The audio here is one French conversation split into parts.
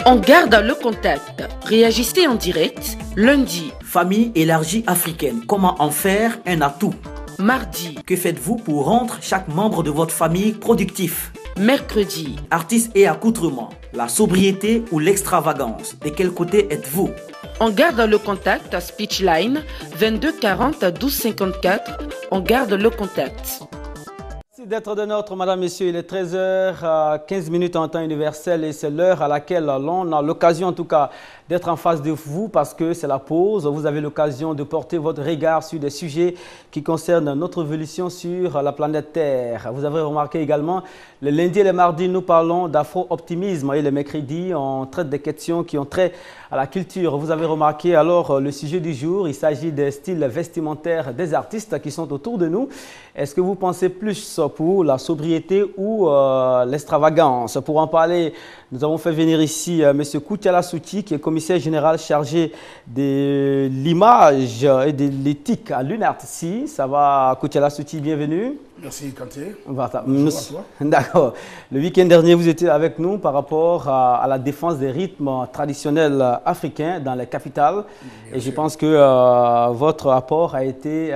On garde le contact. Réagissez en direct. Lundi. Famille élargie africaine. Comment en faire un atout? Mardi. Que faites-vous pour rendre chaque membre de votre famille productif? Mercredi. Artistes et accoutrements. La sobriété ou l'extravagance? De quel côté êtes-vous? On garde le contact. Speechline 22 40 12 54. On garde le contact. Merci d'être de notre, madame, messieurs. Il est 13h15 en temps universel et c'est l'heure à laquelle l'on a l'occasion, en tout cas, d'être en face de vous parce que c'est la pause. Vous avez l'occasion de porter votre regard sur des sujets qui concernent notre évolution sur la planète Terre. Vous avez remarqué également, les lundis et les mardis, nous parlons d'afro-optimisme et les mercredis, on traite des questions qui ont trait à la culture. Vous avez remarqué alors le sujet du jour, il s'agit des styles vestimentaires des artistes qui sont autour de nous. Est-ce que vous pensez plus pour la sobriété ou l'extravagance? Pour en parler, nous avons fait venir ici M. Koutiala Souti, qui est commissaire général chargé de l'image et de l'éthique à l'UNARTC. Ça va, Koutiala Souti, bienvenue. Merci, Kanté. Bonjour à toi. D'accord. Le week-end dernier, vous étiez avec nous par rapport à la défense des rythmes traditionnels africains dans les capitales. Bien et sûr. Je pense que votre apport a été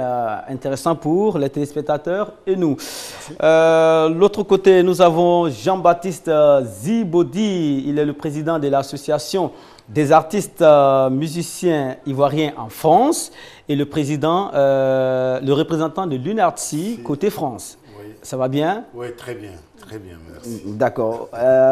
intéressant pour les téléspectateurs et nous. L'autre côté, nous avons Jean-Baptiste Zibodi. Il est le président de l'association des artistes musiciens ivoiriens en France et le président, le représentant de l'UNARTC côté France. Oui. Ça va bien? Oui, très bien, merci. D'accord.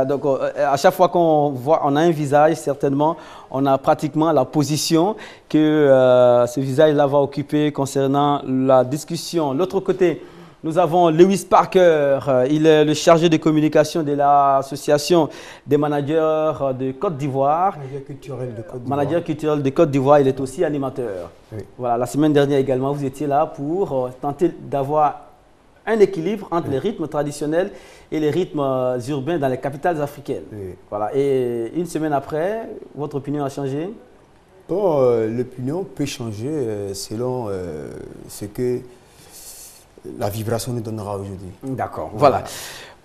Donc, à chaque fois qu'on a un visage, certainement, on a pratiquement la position que ce visage-là va occuper concernant la discussion. L'autre côté, nous avons Lewis Parker, il est le chargé de communication de l'association des managers de Côte d'Ivoire. Manager culturel de Côte d'Ivoire, il est aussi animateur. Oui. Voilà, la semaine dernière également, vous étiez là pour tenter d'avoir un équilibre entre les rythmes traditionnels et les rythmes urbains dans les capitales africaines. Oui. Voilà, et une semaine après, votre opinion a changé? Bon, l'opinion peut changer selon ce que la vibration nous donnera aujourd'hui. D'accord, voilà.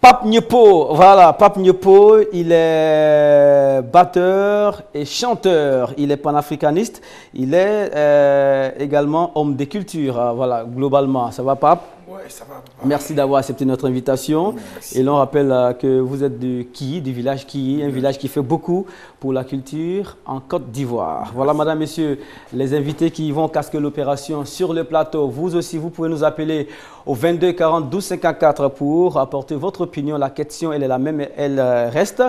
Pape Nyepo, voilà, Pape Nyepo, il est batteur et chanteur, il est panafricaniste, il est également homme de culture, voilà, globalement. Ça va, Pape? Oui, ça va. Merci d'avoir accepté notre invitation. Merci. Et l'on rappelle que vous êtes du Kiyi, du village Kiyi, un village qui fait beaucoup pour la culture en Côte d'Ivoire. Voilà, madame, messieurs, les invités qui vont casquer l'opération sur le plateau. Vous aussi, vous pouvez nous appeler au 22 40 12 54 pour apporter votre opinion. La question, elle est la même, elle reste.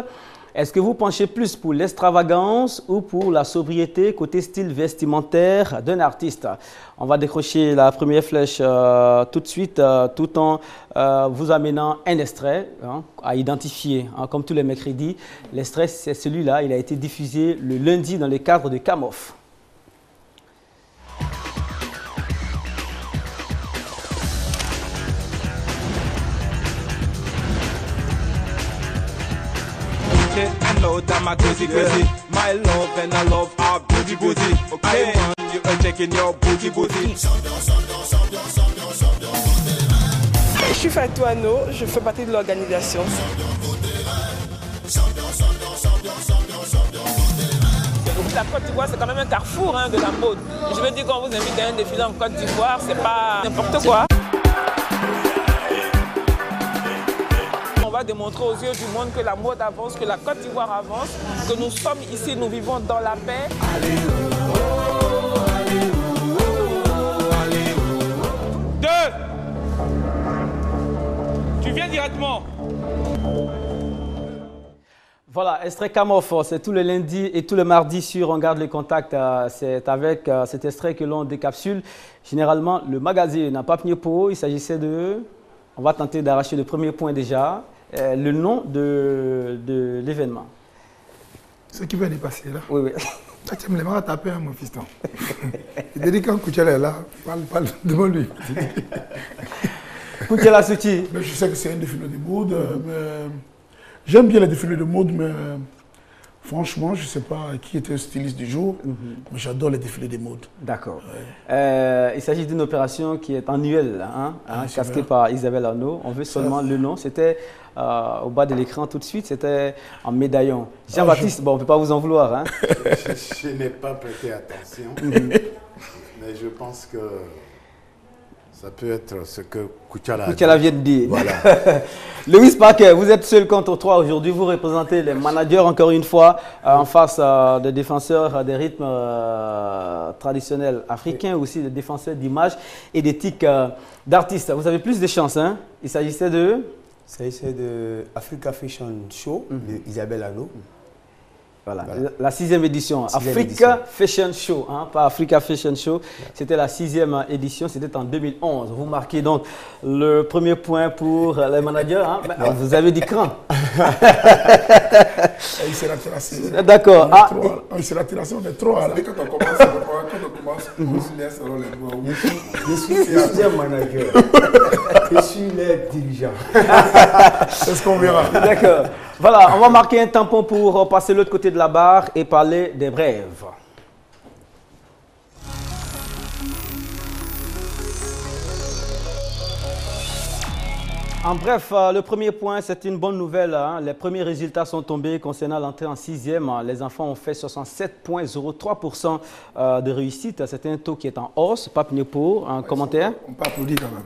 Est-ce que vous penchez plus pour l'extravagance ou pour la sobriété côté style vestimentaire d'un artiste? On va décrocher la première flèche tout de suite, tout en vous amenant un extrait à identifier. Comme tous les mercredis, l'extrait, c'est celui-là. Il a été diffusé le lundi dans le cadre de CAMOF. I know that my crazy, my love and I love our booty. Okay, I want you checking your booty. Je suis Fatou Ano, je fais partie de l'organisation. La Côte d'Ivoire, c'est quand même un carrefour de la mode. Je veux dire, quand on vous invite à un défilé en Côte d'Ivoire, c'est pas n'importe quoi. On va démontrer aux yeux du monde que la mode avance, que la Côte d'Ivoire avance, que nous sommes ici, nous vivons dans la paix. Deux. Tu viens directement. Voilà, extrait CAMOF, c'est tous les lundis et tous les mardis sur On garde le contact. C'est avec cet extrait que l'on décapsule généralement le magazine. Pape Nyepo, il s'agissait de... On va tenter d'arracher le premier point déjà. Le nom de l'événement. Ce qui vient de passer là. Oui, oui. Tu me l'as tapé, mon fiston. Il te dit quand Koutiala est là, parle devant lui. Koutiala Souti. Je sais que c'est un défilé de mode. J'aime bien les défilés de mode, mais Franchement, je ne sais pas qui était le styliste du jour, mais j'adore les défilés des modes. D'accord. Il s'agit d'une opération qui est annuelle, casquée par Isabelle Arnaud. On veut seulement le nom. C'était au bas de l'écran tout de suite, c'était en médaillon. Jean-Baptiste, bon, on ne peut pas vous en vouloir. Hein. Je n'ai pas prêté attention, mais je pense que ça peut être ce que Koutiala vient de dire. Voilà. Lewis Parker, vous êtes seul contre 3 aujourd'hui. Vous représentez les managers, encore une fois, en face des défenseurs des rythmes traditionnels africains, aussi des défenseurs d'image et d'éthique d'artistes. Vous avez plus de chance. Hein? Il s'agissait de Africa Fashion Show de Isabelle Arnaud. Voilà, la 6e édition. Africa Fashion Show, pas Africa Fashion Show. C'était la 6e édition, c'était en 2011. Vous marquez donc le premier point pour les managers. Vous avez dit cran. Il s'est terrassé. D'accord. Il s'est terrassé, on est trop. Quand on commence, on se laisse alors les doigts. Je suis un manager. Je suis le dirigeant. C'est ce qu'on verra. D'accord. Voilà, on va marquer un tampon pour passer de l'autre côté de la barre et parler des brèves. En bref, le premier point, c'est une bonne nouvelle. Les premiers résultats sont tombés concernant l'entrée en 6e. Les enfants ont fait 67,03% de réussite. C'est un taux qui est en hausse. Pape Nepo, un commentaire? On peut applaudir quand même.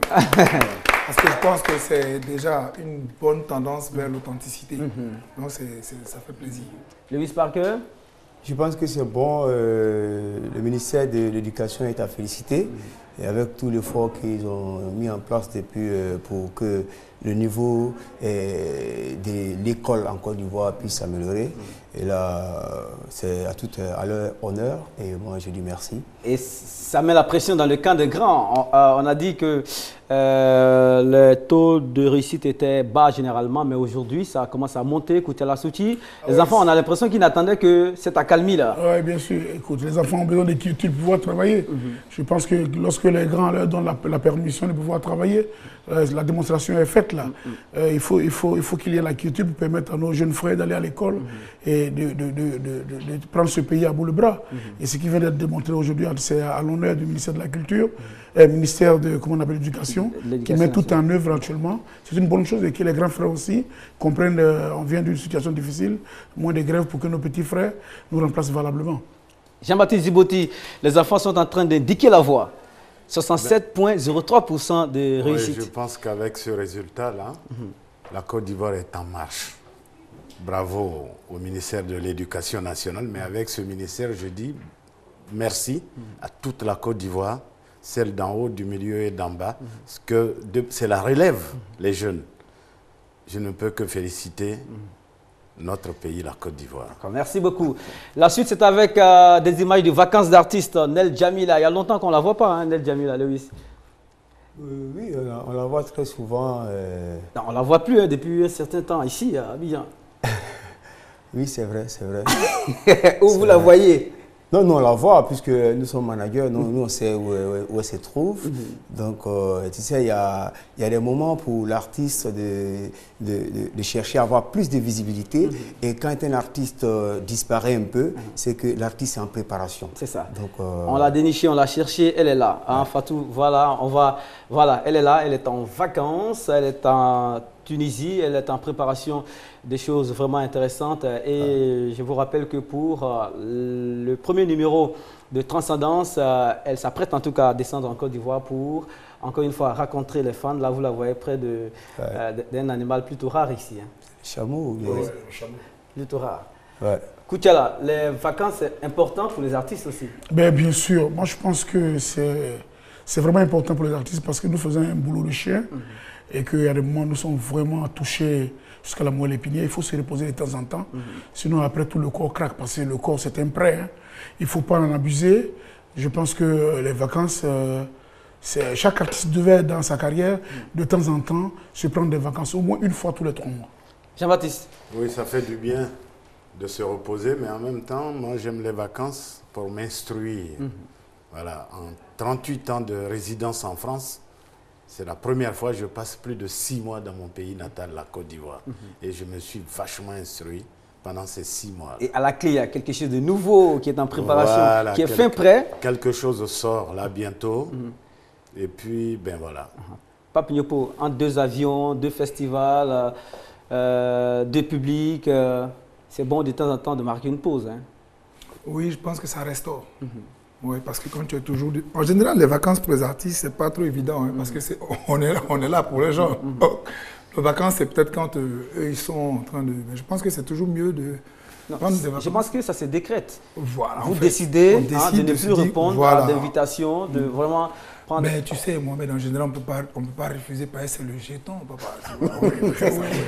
Parce que je pense que c'est déjà une bonne tendance vers l'authenticité. Donc ça fait plaisir. Lewis Parker? Je pense que c'est bon. Le ministère de l'Éducation est à féliciter. Et avec tout l'effort qu'ils ont mis en place depuis pour que le niveau de l'école en Côte d'Ivoire puisse s'améliorer. Et là, c'est à leur honneur. Et moi, je dis merci. Et ça met la pression dans le camp des grands. On a dit que le taux de réussite était bas généralement, mais aujourd'hui, ça commence à monter. Koutiala Souti, les enfants, on a l'impression qu'ils n'attendaient que cette accalmie-là. Oui, bien sûr. Écoute, les enfants ont besoin d'équilibre pour pouvoir travailler. Je pense que lorsque les grands leur donnent la permission de pouvoir travailler, la démonstration est faite là. Il faut qu'il y ait la culture pour permettre à nos jeunes frères d'aller à l'école et de prendre ce pays à bout le bras. Et ce qui vient d'être démontré aujourd'hui, c'est à l'honneur du ministère de la Culture, ministère de l'éducation, qui met tout en œuvre actuellement. C'est une bonne chose et que les grands frères aussi comprennent, on vient d'une situation difficile, moins de grèves pour que nos petits frères nous remplacent valablement. Jean-Baptiste Djibouti, les enfants sont en train d'indiquer la voie. 67,03% de réussite. Oui, je pense qu'avec ce résultat-là, la Côte d'Ivoire est en marche. Bravo au ministère de l'Éducation nationale, mais avec ce ministère, je dis merci à toute la Côte d'Ivoire, celle d'en haut, du milieu et d'en bas, parce que c'est la relève, les jeunes. Je ne peux que féliciter notre pays, la Côte d'Ivoire. Merci beaucoup. La suite, c'est avec des images de vacances d'artistes. Nel Djamila, il y a longtemps qu'on ne la voit pas, Nel Djamila, Lewis. Oui, on la voit très souvent. Non, on ne la voit plus depuis un certain temps, ici, à Abidjan. Oui, c'est vrai, c'est vrai. Où vous la voyez? Non, nous on la voit, puisque nous sommes managers, nous on sait où elle se trouve. Donc, tu sais, il y a des moments pour l'artiste de chercher à avoir plus de visibilité. Et quand un artiste disparaît un peu, c'est que l'artiste est en préparation. C'est ça. Donc, on l'a déniché, on l'a cherché, elle est là. Hein, Fatou, voilà, elle est là, elle est en vacances, elle est en Tunisie, elle est en préparation des choses vraiment intéressantes. Et je vous rappelle que pour le premier numéro de Transcendance, elle s'apprête en tout cas à descendre en Côte d'Ivoire pour, encore une fois, rencontrer les fans. Là, vous la voyez près d'un animal plutôt rare ici. Hein. Chameau? Oui, le chameau. Plutôt rare. Ouais. Koutiala, les vacances, c'est important pour les artistes aussi? Bien sûr. Moi, je pense que c'est vraiment important pour les artistes parce que nous faisons un boulot de chien. Et qu'à des moments, nous sommes vraiment touchés jusqu'à la moelle épinière. Il faut se reposer de temps en temps. Sinon, après, tout le corps craque parce que le corps, c'est un prêt. Hein. Il ne faut pas en abuser. Je pense que les vacances, chaque artiste devait, dans sa carrière, de temps en temps, se prendre des vacances, au moins une fois tous les 3 mois. Jean-Baptiste? Oui, ça fait du bien de se reposer, mais en même temps, moi, j'aime les vacances pour m'instruire. Voilà, en 38 ans de résidence en France, c'est la première fois que je passe plus de 6 mois dans mon pays natal, la Côte d'Ivoire. Et je me suis vachement instruit pendant ces 6 mois. Et à la clé, il y a quelque chose de nouveau qui est en préparation, Voilà, qui est fin prêt. Quelque chose sort là bientôt. Et puis, ben voilà. Pape Nyopo, entre 2 avions, 2 festivals, 2 publics, c'est bon de temps en temps de marquer une pause. Hein. Oui, je pense que ça restaure. Oui, parce que quand tu es toujours... En général, les vacances pour les artistes, c'est pas trop évident, hein, parce que on est là pour les gens. Les vacances, c'est peut-être quand eux, ils sont en train de... Mais je pense que c'est toujours mieux de... Non, je pense que ça se décrète. Voilà, vous décidez de ne plus répondre à l'invitation, de vraiment... Mais tu sais, Mohamed, en général, on ne peut pas refuser parce que c'est le jeton, papa.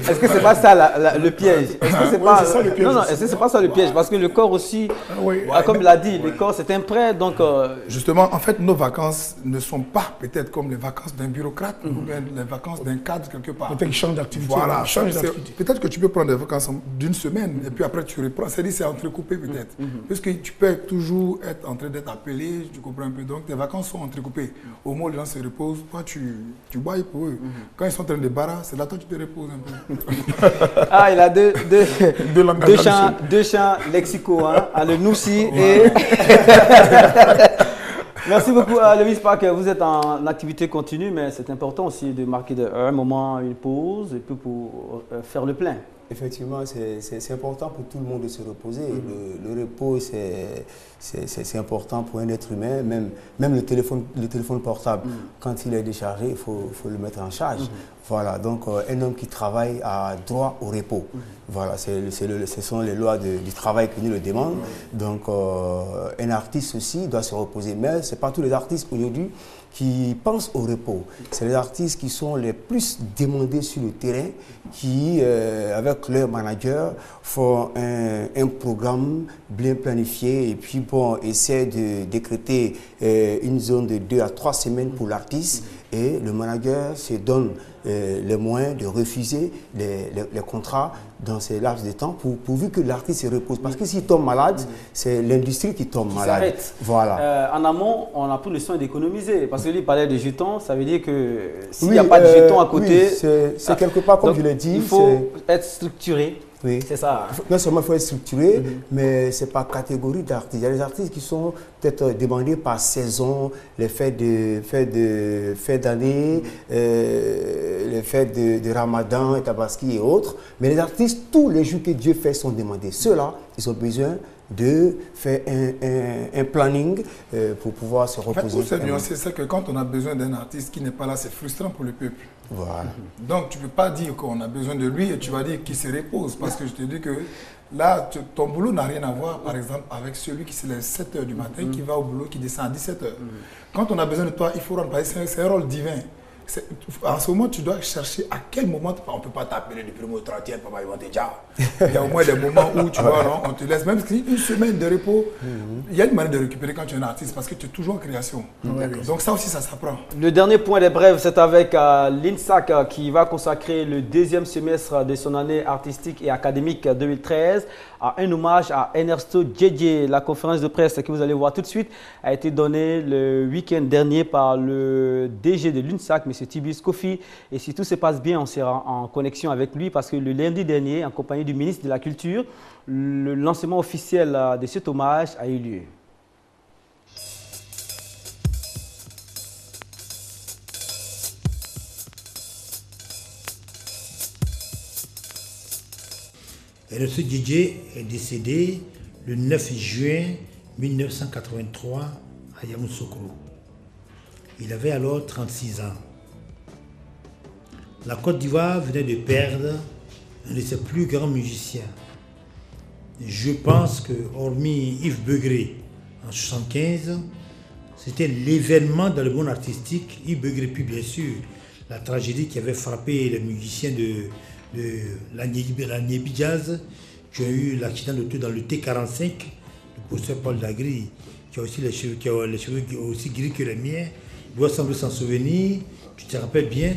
Est-ce que ce n'est pas ça le piège? Est-ce que c'est pas ça le piège? Non, est-ce que ce n'est pas ça le piège? Parce que le corps aussi, comme il l'a dit, le corps c'est un prêt, donc... Justement, en fait, nos vacances ne sont pas peut-être comme les vacances d'un bureaucrate ou bien les vacances d'un cadre quelque part. Peut-être qu'il change d'activité. Voilà, peut-être que tu peux prendre des vacances d'une semaine et puis après tu reprends. C'est-à-dire c'est entrecoupé peut-être. Parce que tu peux toujours être en train d'être appelé, tu comprends un peu. Donc tes vacances sont entrecoupées. Au moins, les gens se reposent. Toi, tu bois pour eux. Quand ils sont en train de barrer, c'est là toi tu te reposes un peu. Ah, il a deux champs lexicaux, hein, le Noussi et... Merci beaucoup, Lewis Park. Vous êtes en activité continue, mais c'est important aussi de marquer un moment, une pause, et puis pour faire le plein. Effectivement, c'est important pour tout le monde de se reposer. Le repos, c'est important pour un être humain. Même le téléphone portable, quand il est déchargé, il faut le mettre en charge. Voilà, donc un homme qui travaille a droit au repos. Voilà, ce sont les lois du travail qui nous le demandent. Donc un artiste aussi doit se reposer. Mais ce n'est pas tous les artistes aujourd'hui qui pensent au repos. C'est les artistes qui sont les plus demandés sur le terrain, qui, avec leur manager, font un programme bien planifié et puis bon, essaient de décréter une zone de 2 à 3 semaines pour l'artiste et le manager se donne les moyens de refuser les contrats dans ces laps de temps pourvu que l'artiste se repose. Parce que s'il tombe malade, c'est l'industrie qui tombe malade. Voilà. En amont, on a pris le soin d'économiser. Parce que lui, il parlait de jetons, ça veut dire que s'il n'y a pas de jetons à côté... Oui, c'est quelque part, comme je l'ai dit... Il faut être structuré. Oui. C'est ça. Non seulement il faut être structuré, mais ce n'est pas catégorie d'artistes. Il y a des artistes qui sont peut-être demandés par saison, les fêtes d'année, les fêtes de Ramadan, Tabaski et autres. Mais les artistes, tous les jours que Dieu fait sont demandés. Ceux-là, ils ont besoin de faire un planning pour pouvoir se reposer. En fait, c'est que quand on a besoin d'un artiste qui n'est pas là, c'est frustrant pour le peuple. Voilà. Donc tu ne peux pas dire qu'on a besoin de lui et tu vas dire qu'il se repose. Parce que je te dis que là, ton boulot n'a rien à voir, par exemple, avec celui qui se lève 7 h du matin, qui va au boulot, qui descend à 17 h. Quand on a besoin de toi, il faut rendre, c'est un rôle divin. En ce moment, tu dois chercher à quel moment, on ne peut pas t'appeler du 1er au 30e, papa, ils vont te dire. Il y a au moins des moments où tu vois, non, on te laisse, même si une semaine de repos, il y a une manière de récupérer quand tu es un artiste parce que tu es toujours en création. Donc ça aussi, ça s'apprend. Le dernier point des brèves, c'est avec l'INSAC qui va consacrer le 2e semestre de son année artistique et académique 2013 à un hommage à Ernesto Djedje. La conférence de presse que vous allez voir tout de suite a été donnée le week-end dernier par le DG de l'INSAC, M. Tibius Kofi. Et si tout se passe bien, on sera en connexion avec lui parce que le lundi dernier, en compagnie du ministre de la Culture, le lancement officiel de cet hommage a eu lieu. Ernesto Djedje est décédé le 9 juin 1983 à Yamoussoukro. Il avait alors 36 ans. La Côte d'Ivoire venait de perdre un de ses plus grands musiciens. Je pense que, hormis Yves Begré en 1975, c'était l'événement dans le monde artistique. Yves Begré, puis bien sûr, la tragédie qui avait frappé les musiciens de la Niébi Jazz, qui a eu l'accident de tout dans le T45, le professeur Paul Dagri, qui a aussi les cheveux aussi gris que les miens, doit sembler s'en souvenir. Tu te rappelles bien,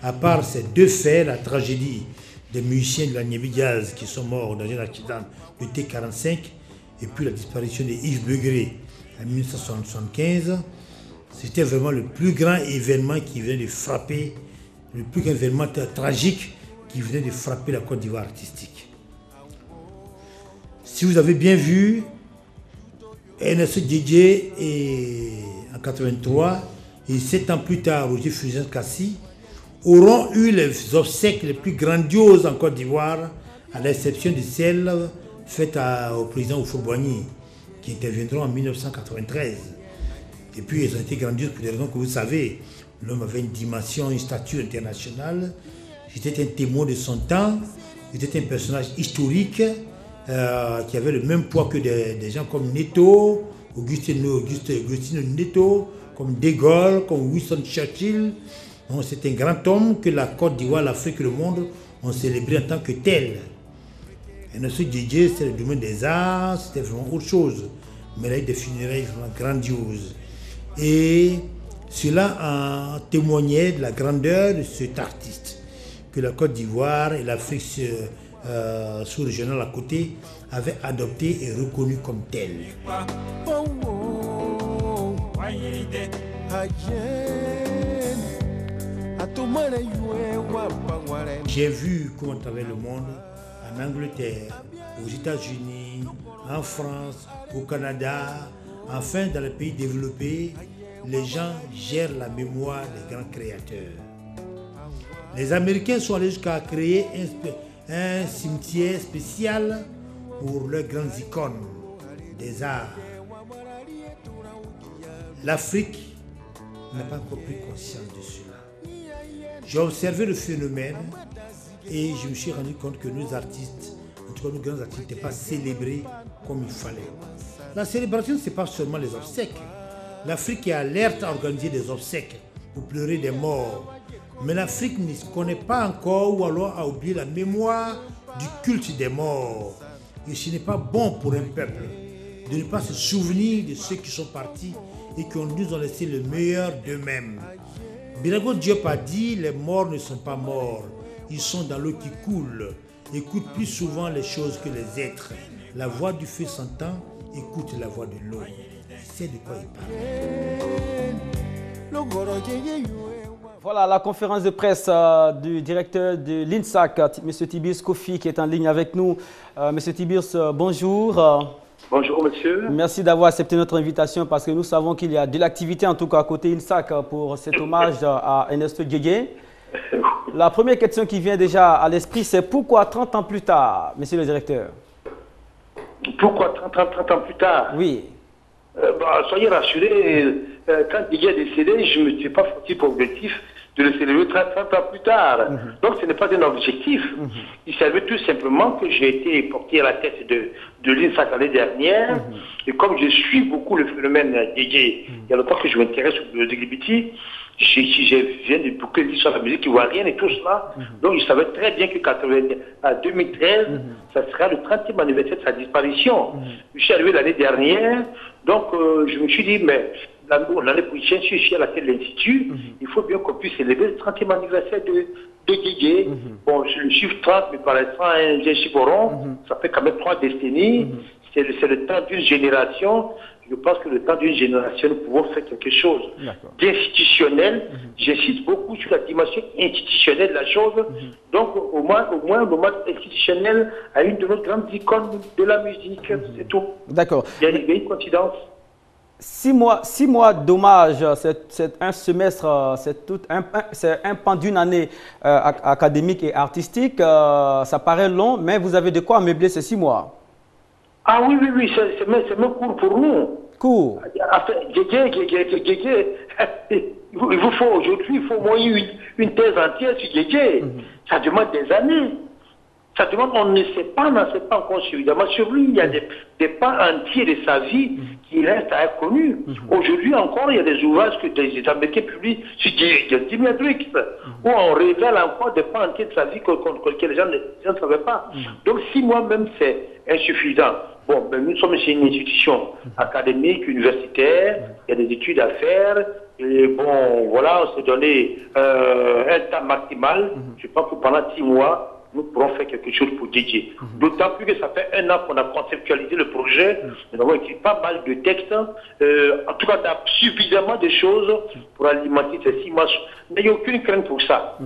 à part ces deux faits, la tragédie des musiciens de la Niébi Jazz qui sont morts dans un accident de T45, et puis la disparition de Yves Begré en 1975, c'était vraiment le plus grand événement qui venait de frapper, le plus grand événement tragique qui venait de frapper la Côte d'Ivoire artistique. Si vous avez bien vu, NSE Djedje en 83 et 7 ans plus tard, Roger Fulgence Kassi auront eu les obsèques les plus grandioses en Côte d'Ivoire, à l'exception de celles faites au président Houphouët-Boigny, qui interviendront en 1993. Et puis, elles ont été grandioses pour des raisons que vous savez. L'homme avait une dimension, une stature internationale. J'étais un témoin de son temps. J'étais un personnage historique qui avait le même poids que des gens comme Neto, Augustine Neto, comme De Gaulle, comme Winston Churchill. C'est un grand homme que la Côte d'Ivoire, l'Afrique et le monde ont célébré en tant que tel. Et notre Djedje, c'est le domaine des arts, c'était vraiment autre chose. Mais là, il y a des funérailles vraiment grandioses. Et cela en témoignait de la grandeur de cet artiste que la Côte d'Ivoire et l'Afrique sous-régionale à côté avaient adopté et reconnu comme tel. J'ai vu comment travaille le monde en Angleterre, aux États-Unis, en France, au Canada, enfin dans les pays développés, les gens gèrent la mémoire des grands créateurs. Les Américains sont allés jusqu'à créer un cimetière spécial pour leurs grandes icônes des arts. L'Afrique n'a pas encore pris conscience de cela. J'ai observé le phénomène et je me suis rendu compte que nos artistes, en tout cas nos grands artistes, n'étaient pas célébrés comme il fallait. La célébration, ce n'est pas seulement les obsèques. L'Afrique est alerte à organiser des obsèques pour pleurer des morts. Mais l'Afrique ne se connaît pas encore ou alors a oublié la mémoire du culte des morts. Et ce n'est pas bon pour un peuple de ne pas se souvenir de ceux qui sont partis et qui nous ont laissé le meilleur d'eux-mêmes. Birago Diop a dit, les morts ne sont pas morts, ils sont dans l'eau qui coule. Écoute plus souvent les choses que les êtres. La voix du feu s'entend, écoute la voix de l'eau. C'est de quoi il parle. Voilà la conférence de presse du directeur de l'INSAC, M. Tibis Kofi, qui est en ligne avec nous. M. Tibis, bonjour. Bonjour monsieur. Merci d'avoir accepté notre invitation parce que nous savons qu'il y a de l'activité, en tout cas à côté INSAC, pour cet hommage à NSE Djedje. La première question qui vient déjà à l'esprit, c'est pourquoi 30 ans plus tard, monsieur le directeur? Pourquoi 30 ans plus tard? Oui. Soyez rassurés, quand Djedje est décédé, je ne me suis pas foutu pour objectif de le célébrer 30 ans plus tard. Donc ce n'est pas un objectif. Il servait tout simplement que j'ai été porté à la tête de l'INSAC l'année dernière. Et comme je suis beaucoup le phénomène Djedje, il y a longtemps que je m'intéresse au LGBT, je viens de boucler l'histoire de la musique ivoirienne et tout cela. Donc je savais très bien que en 2013, ça sera le 30e anniversaire de sa disparition. Je suis arrivé l'année dernière, donc je me suis dit, mais l'année prochaine, je suis à la tête de l'Institut, il faut bien qu'on puisse célébrer le 30e anniversaire de Djedje. Bon, le chiffre 30 me paraissant un chiffre rond, ça fait quand même 3 décennies, c'est le temps d'une génération. Je pense que le temps d'une génération, nous pouvons faire quelque chose d'institutionnel. J'insiste beaucoup sur la dimension institutionnelle de la chose. Donc, au moins, le moment institutionnel à une de nos grandes icônes de la musique, c'est tout. D'accord. Il y a une coïncidence. 6 mois d'hommage, c'est un semestre, c'est un pan d'une année académique et artistique. Ça paraît long, mais vous avez de quoi meubler ces 6 mois. Ah oui, c'est même court pour nous. Court. Djedje, il vous faut aujourd'hui, il faut au moins une thèse entière sur Djedje. Ça demande des années. Ça demande, on ne sait pas, encore suffisamment sur lui. Il y a des pans entiers de sa vie qui restent inconnus. Aujourd'hui encore, il y a des ouvrages que des Américains publient sur Jimi Hendrix, où on révèle encore des pans entiers de sa vie que les gens ne savaient pas. Donc 6 mois même, c'est insuffisant. Bon, ben, nous sommes chez une institution académique, universitaire, il y a des études à faire. Et bon, voilà, on s'est donné un temps maximal. Je pense que pendant 6 mois, nous pourrons faire quelque chose pour DJ. D'autant plus que ça fait 1 an qu'on a conceptualisé le projet. Nous avons écrit pas mal de textes. En tout cas, on a suffisamment de choses pour alimenter ces 6 matchs. Il n'y a aucune crainte pour ça.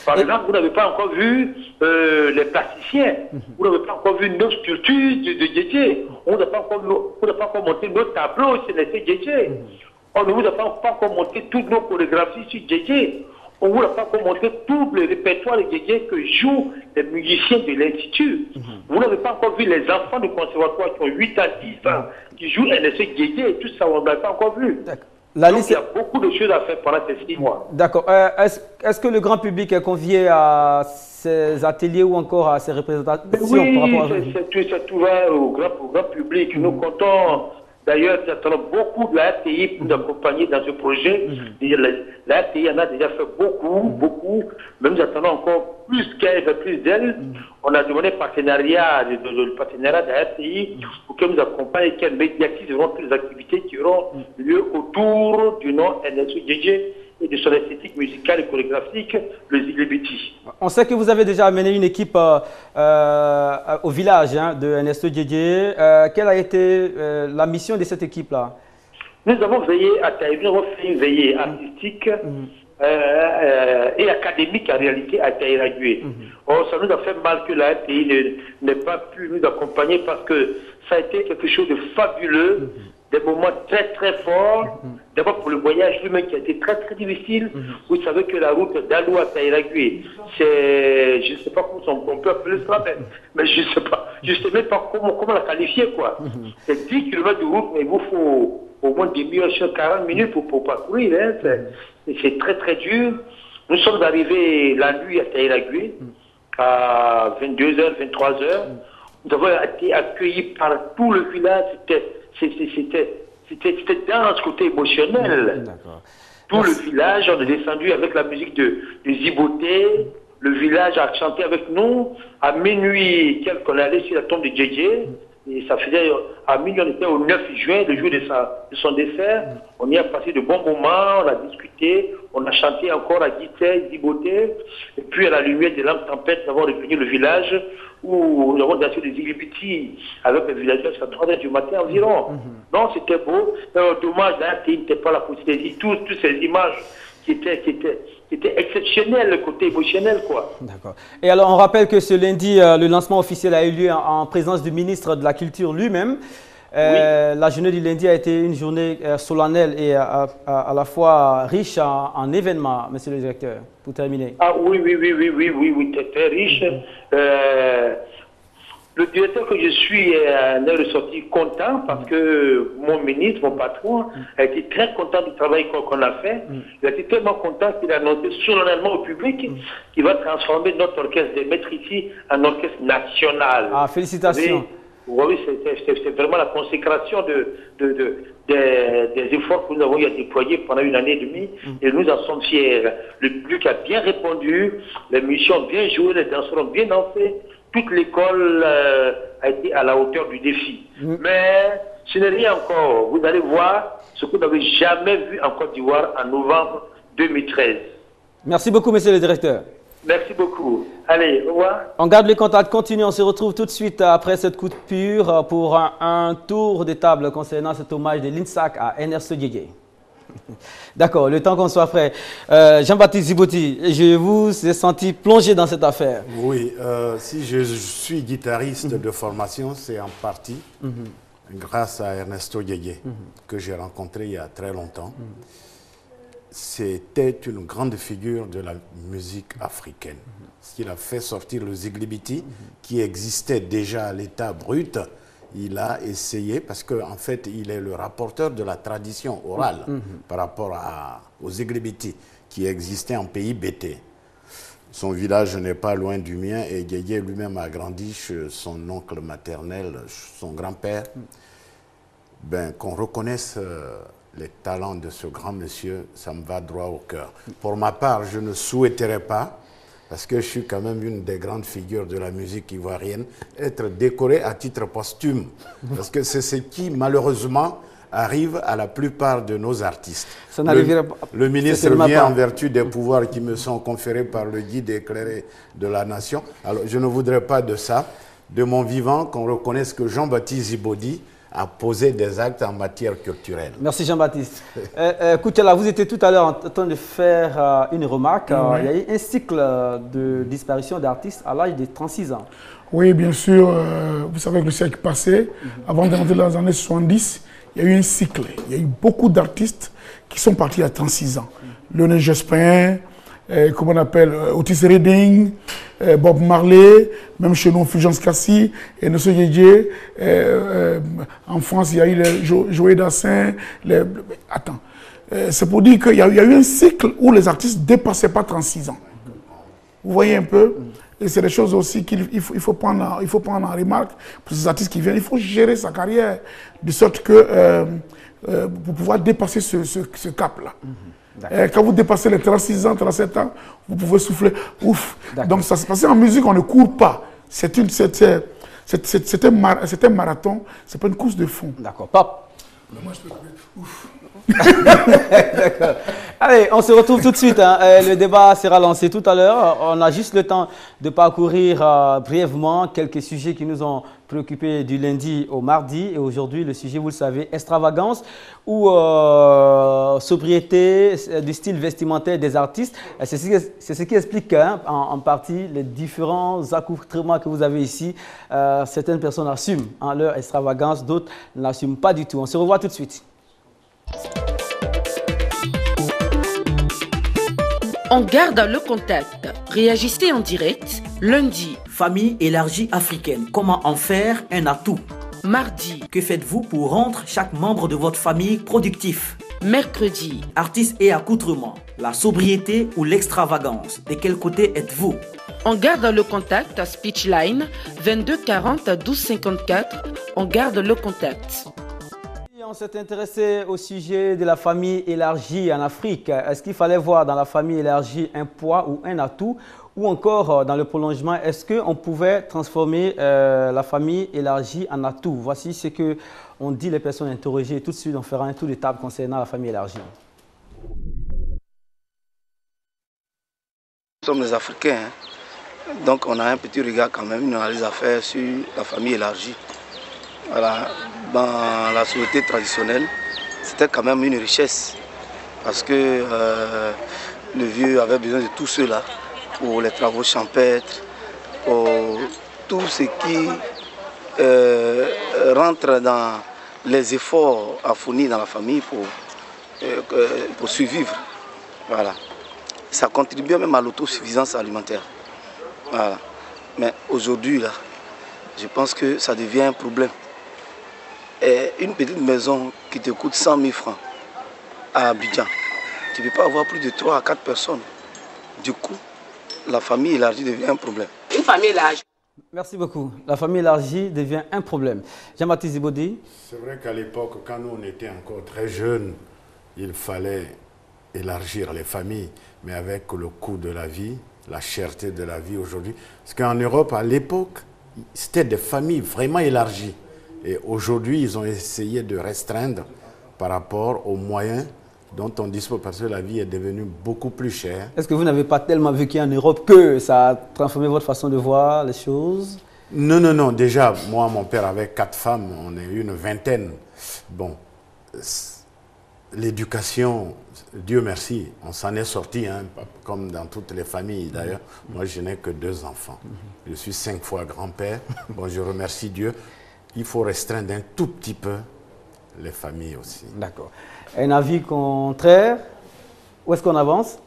Par exemple, vous n'avez pas encore vu les plasticiens. Vous n'avez pas encore vu nos structures de DJ. On n'a pas encore monté nos tableaux sur les DJ. On ne vous a pas encore monté toutes nos chorégraphies sur DJ. On ne vous a pas encore montré tout le répertoire de DJ que jouent les musiciens de l'Institut. Vous n'avez pas encore vu les enfants du conservatoire qui ont 8 ans, 10 ans, qui jouent NSE DJ et tout ça, on ne l'a pas encore vu. Donc il y a beaucoup de choses à faire pendant ces 6 mois. D'accord. Est-ce que le grand public est convié à ces ateliers ou encore à ces représentations oui, par rapport à c'est ouvert au grand public. Nous comptons. D'ailleurs, nous attendons beaucoup de la RTI pour nous accompagner dans ce projet. La RTI en a déjà fait beaucoup, mais nous attendons encore plus qu'elle, plus d'elle. On a demandé le partenariat de la RTI pour qu'elle nous accompagne et qu'elle médiatise toutes les activités qui auront lieu autour du nom NSE DJ et de son esthétique musicale et chorégraphique, le Ziglibiti. On sait que vous avez déjà amené une équipe au village de NSE DJ. Quelle a été la mission de cette équipe-là? Nous avons veillé à Taïra, nous avons fait une veillée artistique et académique en réalité à Taïra-Gué. Or, ça nous a fait mal que la RTI n'ait pas pu nous accompagner parce que ça a été quelque chose de fabuleux. Des moments très très forts. D'abord pour le voyage lui-même qui a été très très difficile. Vous savez que la route d'Alou à Taïra-Gué, c'est, je ne sais pas comment on peut appeler ça, mais je ne sais même pas comment la qualifier quoi. C'est 10 km de route, mais il vous faut au moins 40 minutes pour parcourir. Hein. C'est très très dur. Nous sommes arrivés la nuit à Taïra-Gué à 22h, 23h. Nous avons été accueillis par tout le village. C'était dans ce côté émotionnel. Tout le village, on est descendu avec la musique de Ziboté. Le village a chanté avec nous. À minuit, on est allé sur la tombe de JJ. Et ça faisait, à minuit, on était au 9 juin, le jour de son décès. On y a passé de bons moments, on a discuté, on a chanté encore à Guité, Ziboté. Et puis à la lumière des lampes tempêtes, nous avons revenu le village où nous avons dansé des Ziglibiti avec les villageois à 3h du matin environ. Non, c'était beau. Dommage, là, il n'était pas la possibilité. Toutes ces images qui étaient exceptionnelles, le côté émotionnel, quoi. D'accord. Et alors, on rappelle que ce lundi, le lancement officiel a eu lieu en présence du ministre de la Culture lui-même. La journée du lundi a été une journée solennelle et à la fois riche en événements, monsieur le directeur, pour terminer. Ah oui, très riche. Le directeur que je suis est ressorti content parce que mon ministre, mon patron, a été très content du travail qu'on a fait. Il a été tellement content qu'il a annoncé solennellement au public qu'il va transformer notre orchestre des maîtres ici en orchestre national. Ah, félicitations. Oui, c'est vraiment la consécration des efforts que nous avons eu à déployer pendant 1 année et demie. Et nous en sommes fiers. Le public a bien répondu, les musiciens ont bien joué, les danseurs ont bien dansé. Toute l'école a été à la hauteur du défi. Mais ce n'est rien encore. Vous allez voir ce que vous n'avez jamais vu en Côte d'Ivoire en novembre 2013. Merci beaucoup, monsieur le directeur. Merci beaucoup. Allez, au revoir. On garde le contact continu. On se retrouve tout de suite après cette coupure pour un tour de table concernant cet hommage de l'INSAC à NSE DJ. D'accord, le temps qu'on soit prêt. Jean-Baptiste Ziboti, je vous ai senti plongé dans cette affaire. Oui, si je suis guitariste de formation, c'est en partie grâce à Ernesto Guégué, que j'ai rencontré il y a très longtemps. C'était une grande figure de la musique africaine. Il a fait sortir le Ziglibiti, qui existait déjà à l'état brut. Il a essayé, parce qu'en fait, il est le rapporteur de la tradition orale par rapport aux Ziglibiti, qui existait en pays BT. Son village n'est pas loin du mien et Guégué lui-même a grandi chez son oncle maternel, son grand-père. Ben, qu'on reconnaisse les talents de ce grand monsieur, ça me va droit au cœur. Pour ma part, je ne souhaiterais pas, parce que je suis quand même une des grandes figures de la musique ivoirienne, être décoré à titre posthume. Parce que c'est ce qui, malheureusement, arrive à la plupart de nos artistes. Ça n'arriverait pas. Le ministre vient en vertu des pouvoirs qui me sont conférés par le guide éclairé de la nation. Alors, je ne voudrais pas de ça, de mon vivant, qu'on reconnaisse que Jean-Baptiste Djibodi a posé des actes en matière culturelle. Merci Jean-Baptiste. Koutiala, vous étiez tout à l'heure en train de faire une remarque. Il y a eu un cycle de disparition d'artistes à l'âge de 36 ans. Oui, bien sûr. Vous savez que le siècle passé, avant d'entrer dans les années 70, il y a eu un cycle. Il y a eu beaucoup d'artistes qui sont partis à 36 ans. Lionel Jospin, comment on appelle, Otis Redding, Bob Marley, même chez nous, Fulgence Cassi, et Nosso Yedje. En France, il y a eu Joël Dassin. Attends. C'est pour dire qu'il y a eu un cycle où les artistes ne dépassaient pas 36 ans. Vous voyez un peu? Et c'est des choses aussi qu'il faut prendre en remarque pour ces artistes qui viennent. Il faut gérer sa carrière de sorte que pour pouvoir dépasser ce cap-là. Quand vous dépassez les 36 ans, 37 ans, vous pouvez souffler. Ouf. Donc ça se passe en musique, on ne court pas. C'est un marathon, c'est pas une course de fond. D'accord. Pop. Moi, je peux courir. Ouf. D'accord. Allez, on se retrouve tout de suite. Le débat sera lancé tout à l'heure. On a juste le temps de parcourir brièvement quelques sujets qui nous ont préoccupés du lundi au mardi. Et aujourd'hui, le sujet, vous le savez, extravagance ou sobriété du style vestimentaire des artistes. C'est ce qui explique en partie les différents accoutrements que vous avez ici. Certaines personnes assument leur extravagance, d'autres ne l'assument pas du tout. On se revoit tout de suite. On garde le contact. Réagissez en direct. Lundi. Famille élargie africaine. Comment en faire un atout? Mardi. Que faites-vous pour rendre chaque membre de votre famille productif? Mercredi. Artistes et accoutrements. La sobriété ou l'extravagance? De quel côté êtes-vous? On garde le contact à Speechline 22 40 12 54. On garde le contact. On s'est intéressé au sujet de la famille élargie en Afrique. Est-ce qu'il fallait voir dans la famille élargie un poids ou un atout? Ou encore, dans le prolongement, est-ce qu'on pouvait transformer la famille élargie en atout? Voici ce qu'ont dit les personnes interrogées. Tout de suite, on fera un tour de table concernant la famille élargie. Nous sommes les Africains, donc on a un petit regard quand même, une analyse à faire sur la famille élargie. Voilà. Dans la société traditionnelle, c'était quand même une richesse parce que le vieux avait besoin de tout cela pour les travaux champêtres, pour tout ce qui rentre dans les efforts à fournir dans la famille pour survivre. Voilà. Ça contribuait même à l'autosuffisance alimentaire. Voilà. Mais aujourd'hui, là, je pense que ça devient un problème. Et une petite maison qui te coûte 100 000 francs à Abidjan, tu ne peux pas avoir plus de 3 à 4 personnes. Du coup, la famille élargie devient un problème. Une famille élargie. Merci beaucoup. La famille élargie devient un problème. Jean-Baptiste Djibodi. C'est vrai qu'à l'époque, quand nous on était encore très jeunes, il fallait élargir les familles, mais avec le coût de la vie, la cherté de la vie aujourd'hui. Parce qu'en Europe, à l'époque, c'était des familles vraiment élargies. Et aujourd'hui, ils ont essayé de restreindre par rapport aux moyens dont on dispose, parce que la vie est devenue beaucoup plus chère. Est-ce que vous n'avez pas tellement vécu en Europe que ça a transformé votre façon de voir les choses? Non, non, non. Déjà, moi, mon père avait 4 femmes, on est une vingtaine. Bon, l'éducation, Dieu merci, on s'en est sorti, hein, comme dans toutes les familles d'ailleurs. Moi, je n'ai que 2 enfants. Je suis 5 fois grand-père. Bon, je remercie Dieu. Il faut restreindre un tout petit peu les familles aussi. D'accord. Un avis contraire? Où est-ce qu'on avance?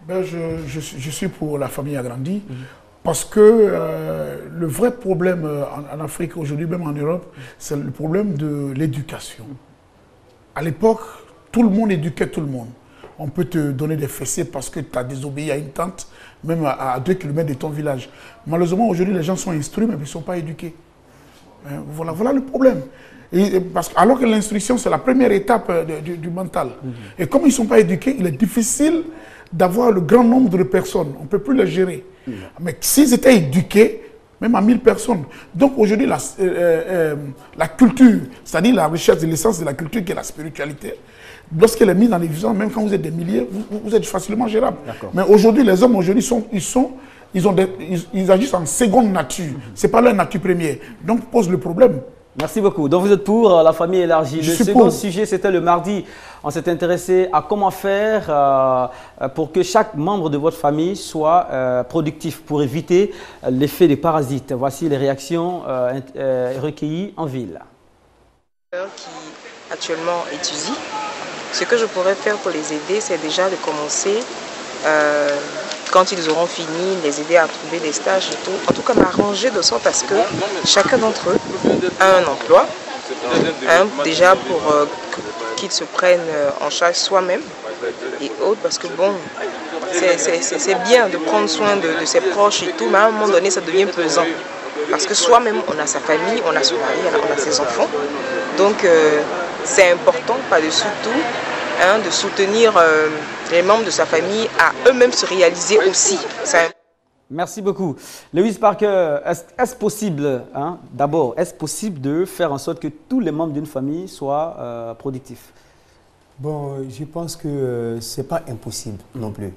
Je suis pour la famille agrandie parce que le vrai problème en Afrique aujourd'hui, même en Europe, c'est le problème de l'éducation. À l'époque, tout le monde éduquait tout le monde. On peut te donner des fessées parce que tu as désobéi à une tante, même à 2 km de ton village. Malheureusement, aujourd'hui, les gens sont instruits, mais ils ne sont pas éduqués. Voilà le problème. Alors que l'instruction, c'est la première étape du mental. Et comme ils ne sont pas éduqués, il est difficile d'avoir le grand nombre de personnes. On ne peut plus les gérer. Mais s'ils étaient éduqués, même à 1000 personnes. Donc aujourd'hui, la culture, c'est-à-dire la richesse de l'essence de la culture qui est la spiritualité, lorsqu'elle est mise en évidence, même quand vous êtes des milliers, vous êtes facilement gérable. Mais aujourd'hui, les hommes aujourd'hui ils agissent en seconde nature. Ce n'est pas leur nature première. Donc pose le problème. Merci beaucoup. Donc vous êtes pour la famille élargie. Le second sujet, c'était le mardi. On s'est intéressé à comment faire pour que chaque membre de votre famille soit productif pour éviter l'effet des parasites. Voici les réactions recueillies en ville. Qui actuellement étudient, ce que je pourrais faire pour les aider, c'est déjà de commencer, quand ils auront fini, les aider à trouver des stages et tout. En tout cas, m'arranger de sorte à ce que chacun d'entre eux a un emploi, déjà pour qu'ils se prennent en charge soi-même et autres, parce que bon, c'est bien de prendre soin de ses proches et tout, mais à un moment donné, ça devient pesant. Parce que soi-même, on a sa famille, on a son mari, on a ses enfants. Donc, c'est important, par-dessus tout, de soutenir les membres de sa famille à eux-mêmes se réaliser aussi. Merci beaucoup. Lewis Parker, est-ce possible, d'abord, est-ce possible de faire en sorte que tous les membres d'une famille soient productifs? Bon, je pense que ce n'est pas impossible non plus.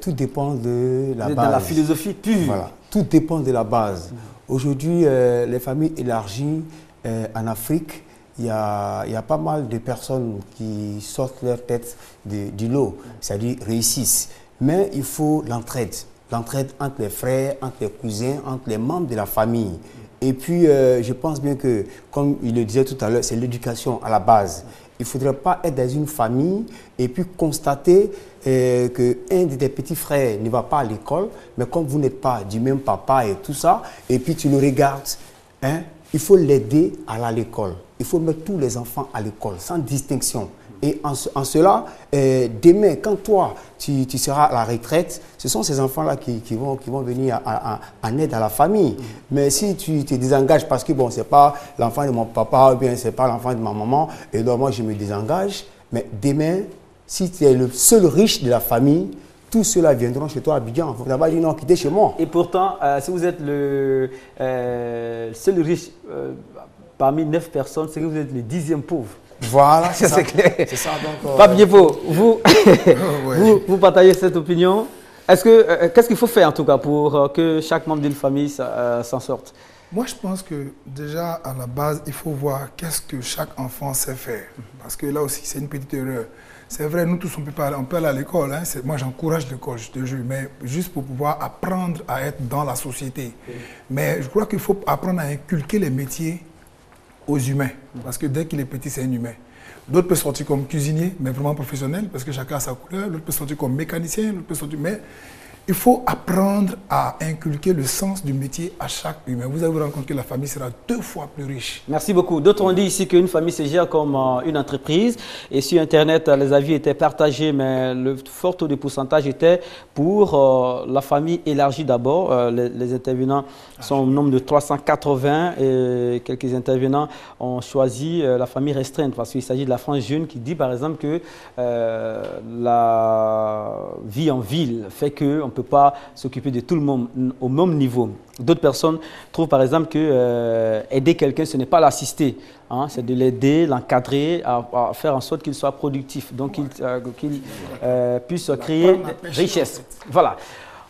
Tout dépend de la base. De la philosophie pure. Voilà, tout dépend de la base. Aujourd'hui, les familles élargies en Afrique, il y a pas mal de personnes qui sortent leur tête du lot, c'est-à-dire réussissent. Mais il faut l'entraide. L'entraide entre les frères, entre les cousins, entre les membres de la famille. Et puis, je pense bien que, comme il le disait tout à l'heure, c'est l'éducation à la base. Il ne faudrait pas être dans une famille et puis constater qu'un de tes petits frères ne va pas à l'école, mais comme vous n'êtes pas du même papa et tout ça, et puis tu le regardes, il faut l'aider à aller à l'école. Il faut mettre tous les enfants à l'école, sans distinction. Et en cela, demain, quand toi, tu seras à la retraite, ce sont ces enfants-là qui vont venir en aide à la famille. Mais si tu te désengages parce que bon, ce n'est pas l'enfant de mon papa ou bien ce n'est pas l'enfant de ma maman, et donc moi je me désengage, mais demain, si tu es le seul riche de la famille, tous ceux-là viendront chez toi à Abidjan. Vous n'avez pas dit non, quittez chez moi. Et pourtant, si vous êtes le seul riche parmi 9 personnes, c'est que vous êtes le 10e pauvre. Voilà, c'est ça. Clair. C'est ça. Pape Diepo, vous partagez cette opinion. Qu'est-ce qu'il faut faire en tout cas pour que chaque membre d'une famille s'en sorte? Moi, je pense que déjà, à la base, il faut voir qu'est-ce que chaque enfant sait faire. Parce que là aussi, c'est une petite erreur. C'est vrai, nous tous, on peut aller à l'école. Moi, j'encourage l'école, je te jure, mais juste pour pouvoir apprendre à être dans la société. Mais je crois qu'il faut apprendre à inculquer les métiers aux humains. Parce que dès qu'il est petit, c'est un humain. D'autres peuvent sortir comme cuisinier, mais vraiment professionnel, parce que chacun a sa couleur. L'autre peut sortir comme mécanicien, l'autre peut sortir... Mais il faut apprendre à inculquer le sens du métier à chaque humain. Vous allez vous rendre compte que la famille sera 2 fois plus riche. Merci beaucoup. D'autres ont dit ici qu'une famille se gère comme une entreprise. Et sur Internet, les avis étaient partagés, mais le fort taux de pourcentage était pour la famille élargie d'abord. Les intervenants sont au nombre de 380 et quelques intervenants ont choisi la famille restreinte parce qu'il s'agit de la France Jeune qui dit par exemple que la vie en ville fait qu'on ne peut pas s'occuper de tout le monde au même niveau. D'autres personnes trouvent par exemple que aider quelqu'un, ce n'est pas l'assister, c'est de l'aider, l'encadrer, à faire en sorte qu'il soit productif, donc qu'il puisse créer richesse. Voilà.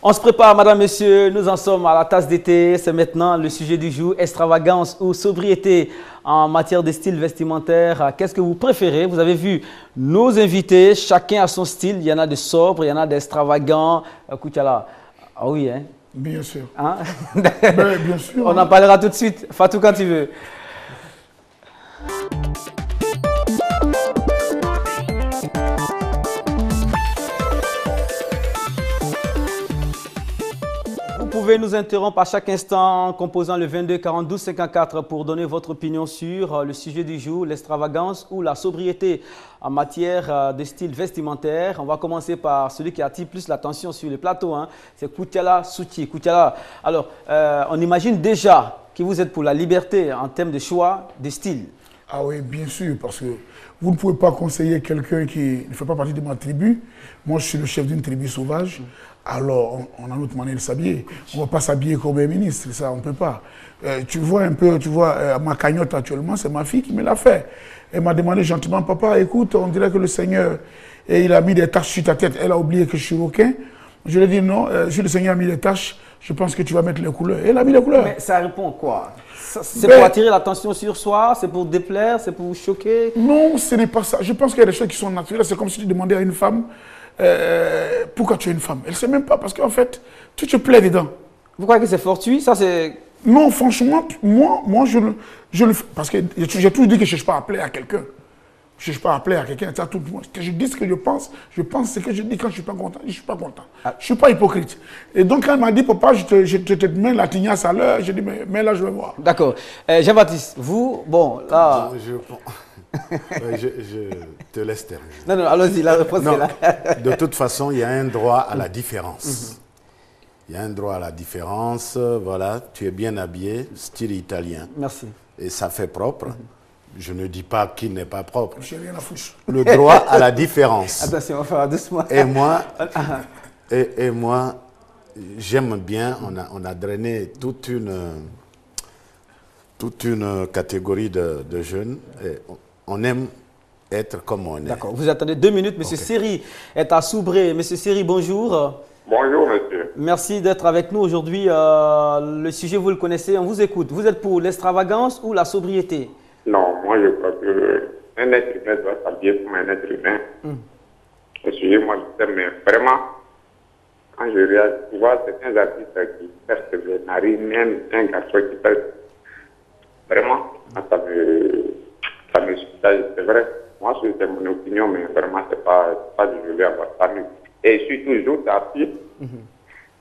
On se prépare, madame, monsieur, nous en sommes à la tasse d'été. C'est maintenant le sujet du jour, extravagance ou sobriété en matière de style vestimentaire. Qu'est-ce que vous préférez? Vous avez vu nos invités, chacun a son style. Il y en a de sobres, il y en a d'extravagants. Koutiala, ah oui, hein? Bien sûr. Hein? Bien sûr. On en parlera tout de suite. Fatou, quand tu veux. Vous pouvez nous interrompre à chaque instant en composant le 22 42 54 pour donner votre opinion sur le sujet du jour, l'extravagance ou la sobriété en matière de style vestimentaire. On va commencer par celui qui attire plus l'attention sur le plateau, c'est Koutiala Souti. Koutiala, alors on imagine déjà que vous êtes pour la liberté en termes de choix de style. Ah oui, bien sûr, parce que vous ne pouvez pas conseiller quelqu'un qui ne fait pas partie de ma tribu. Moi, je suis le chef d'une tribu sauvage. alors on a notre manière de s'habiller. On ne va pas s'habiller comme un ministre, ça, on ne peut pas. Tu vois un peu, ma cagnotte actuellement, c'est ma fille qui me l'a fait. Elle m'a demandé gentiment, papa, écoute, on dirait que le Seigneur, il a mis des taches sur ta tête. Elle a oublié que je suis requin. Je lui ai dit non, si le Seigneur a mis des taches, je pense que tu vas mettre les couleurs. Elle a mis les couleurs. Mais ça répond quoi? C'est pour attirer l'attention sur soi? C'est pour déplaire? C'est pour choquer? Non, ce n'est pas ça. Je pense qu'il y a des choses qui sont naturelles. C'est comme si tu demandais à une femme pourquoi tu es une femme. Elle ne sait même pas parce qu'en fait, tu te plais dedans. Vous croyez que c'est fortuit? Ça, c'est... Non, franchement, moi je le fais. Parce que j'ai toujours dit que je ne cherche pas à plaire à quelqu'un. Je ne cherche pas à plaire à quelqu'un. Que je dis ce que je pense ce que je dis. Quand je ne suis pas content, je ne suis pas content. Je ne suis pas hypocrite. Et donc, quand elle m'a dit, papa, je te mets la tignasse à l'heure, j'ai dit, mais là, je vais voir. D'accord. Jean-Baptiste, vous, bon, là... Je te laisse terminer. Non, allons-y, la réponse est là. De toute façon, il y a un droit à la différence. Il y a un droit à la différence. Voilà, tu es bien habillé, style italien. Merci. Et ça fait propre. Je ne dis pas qu'il n'est pas propre. Je n'ai rien à foutre. Le droit à la différence. Attention, on va faire doucement. Et moi, j'aime bien, on a drainé toute une catégorie de jeunes. Et on aime être comme on est. D'accord, vous attendez 2 minutes. Monsieur Seri est à Soubré. Monsieur Seri, bonjour. Bonjour, monsieur. Merci d'être avec nous aujourd'hui. Le sujet, vous le connaissez, on vous écoute. Vous êtes pour l'extravagance ou la sobriété? Non, moi je crois qu'un être humain doit s'habiller comme un être humain. Excusez-moi, mais vraiment, quand je vois certains artistes qui percent les narines, même un garçon qui perce, vraiment, ça me soulage, c'est vrai. Moi, c'est mon opinion, mais vraiment, c'est pas du joli à voir ça. Et je suis toujours d'artistes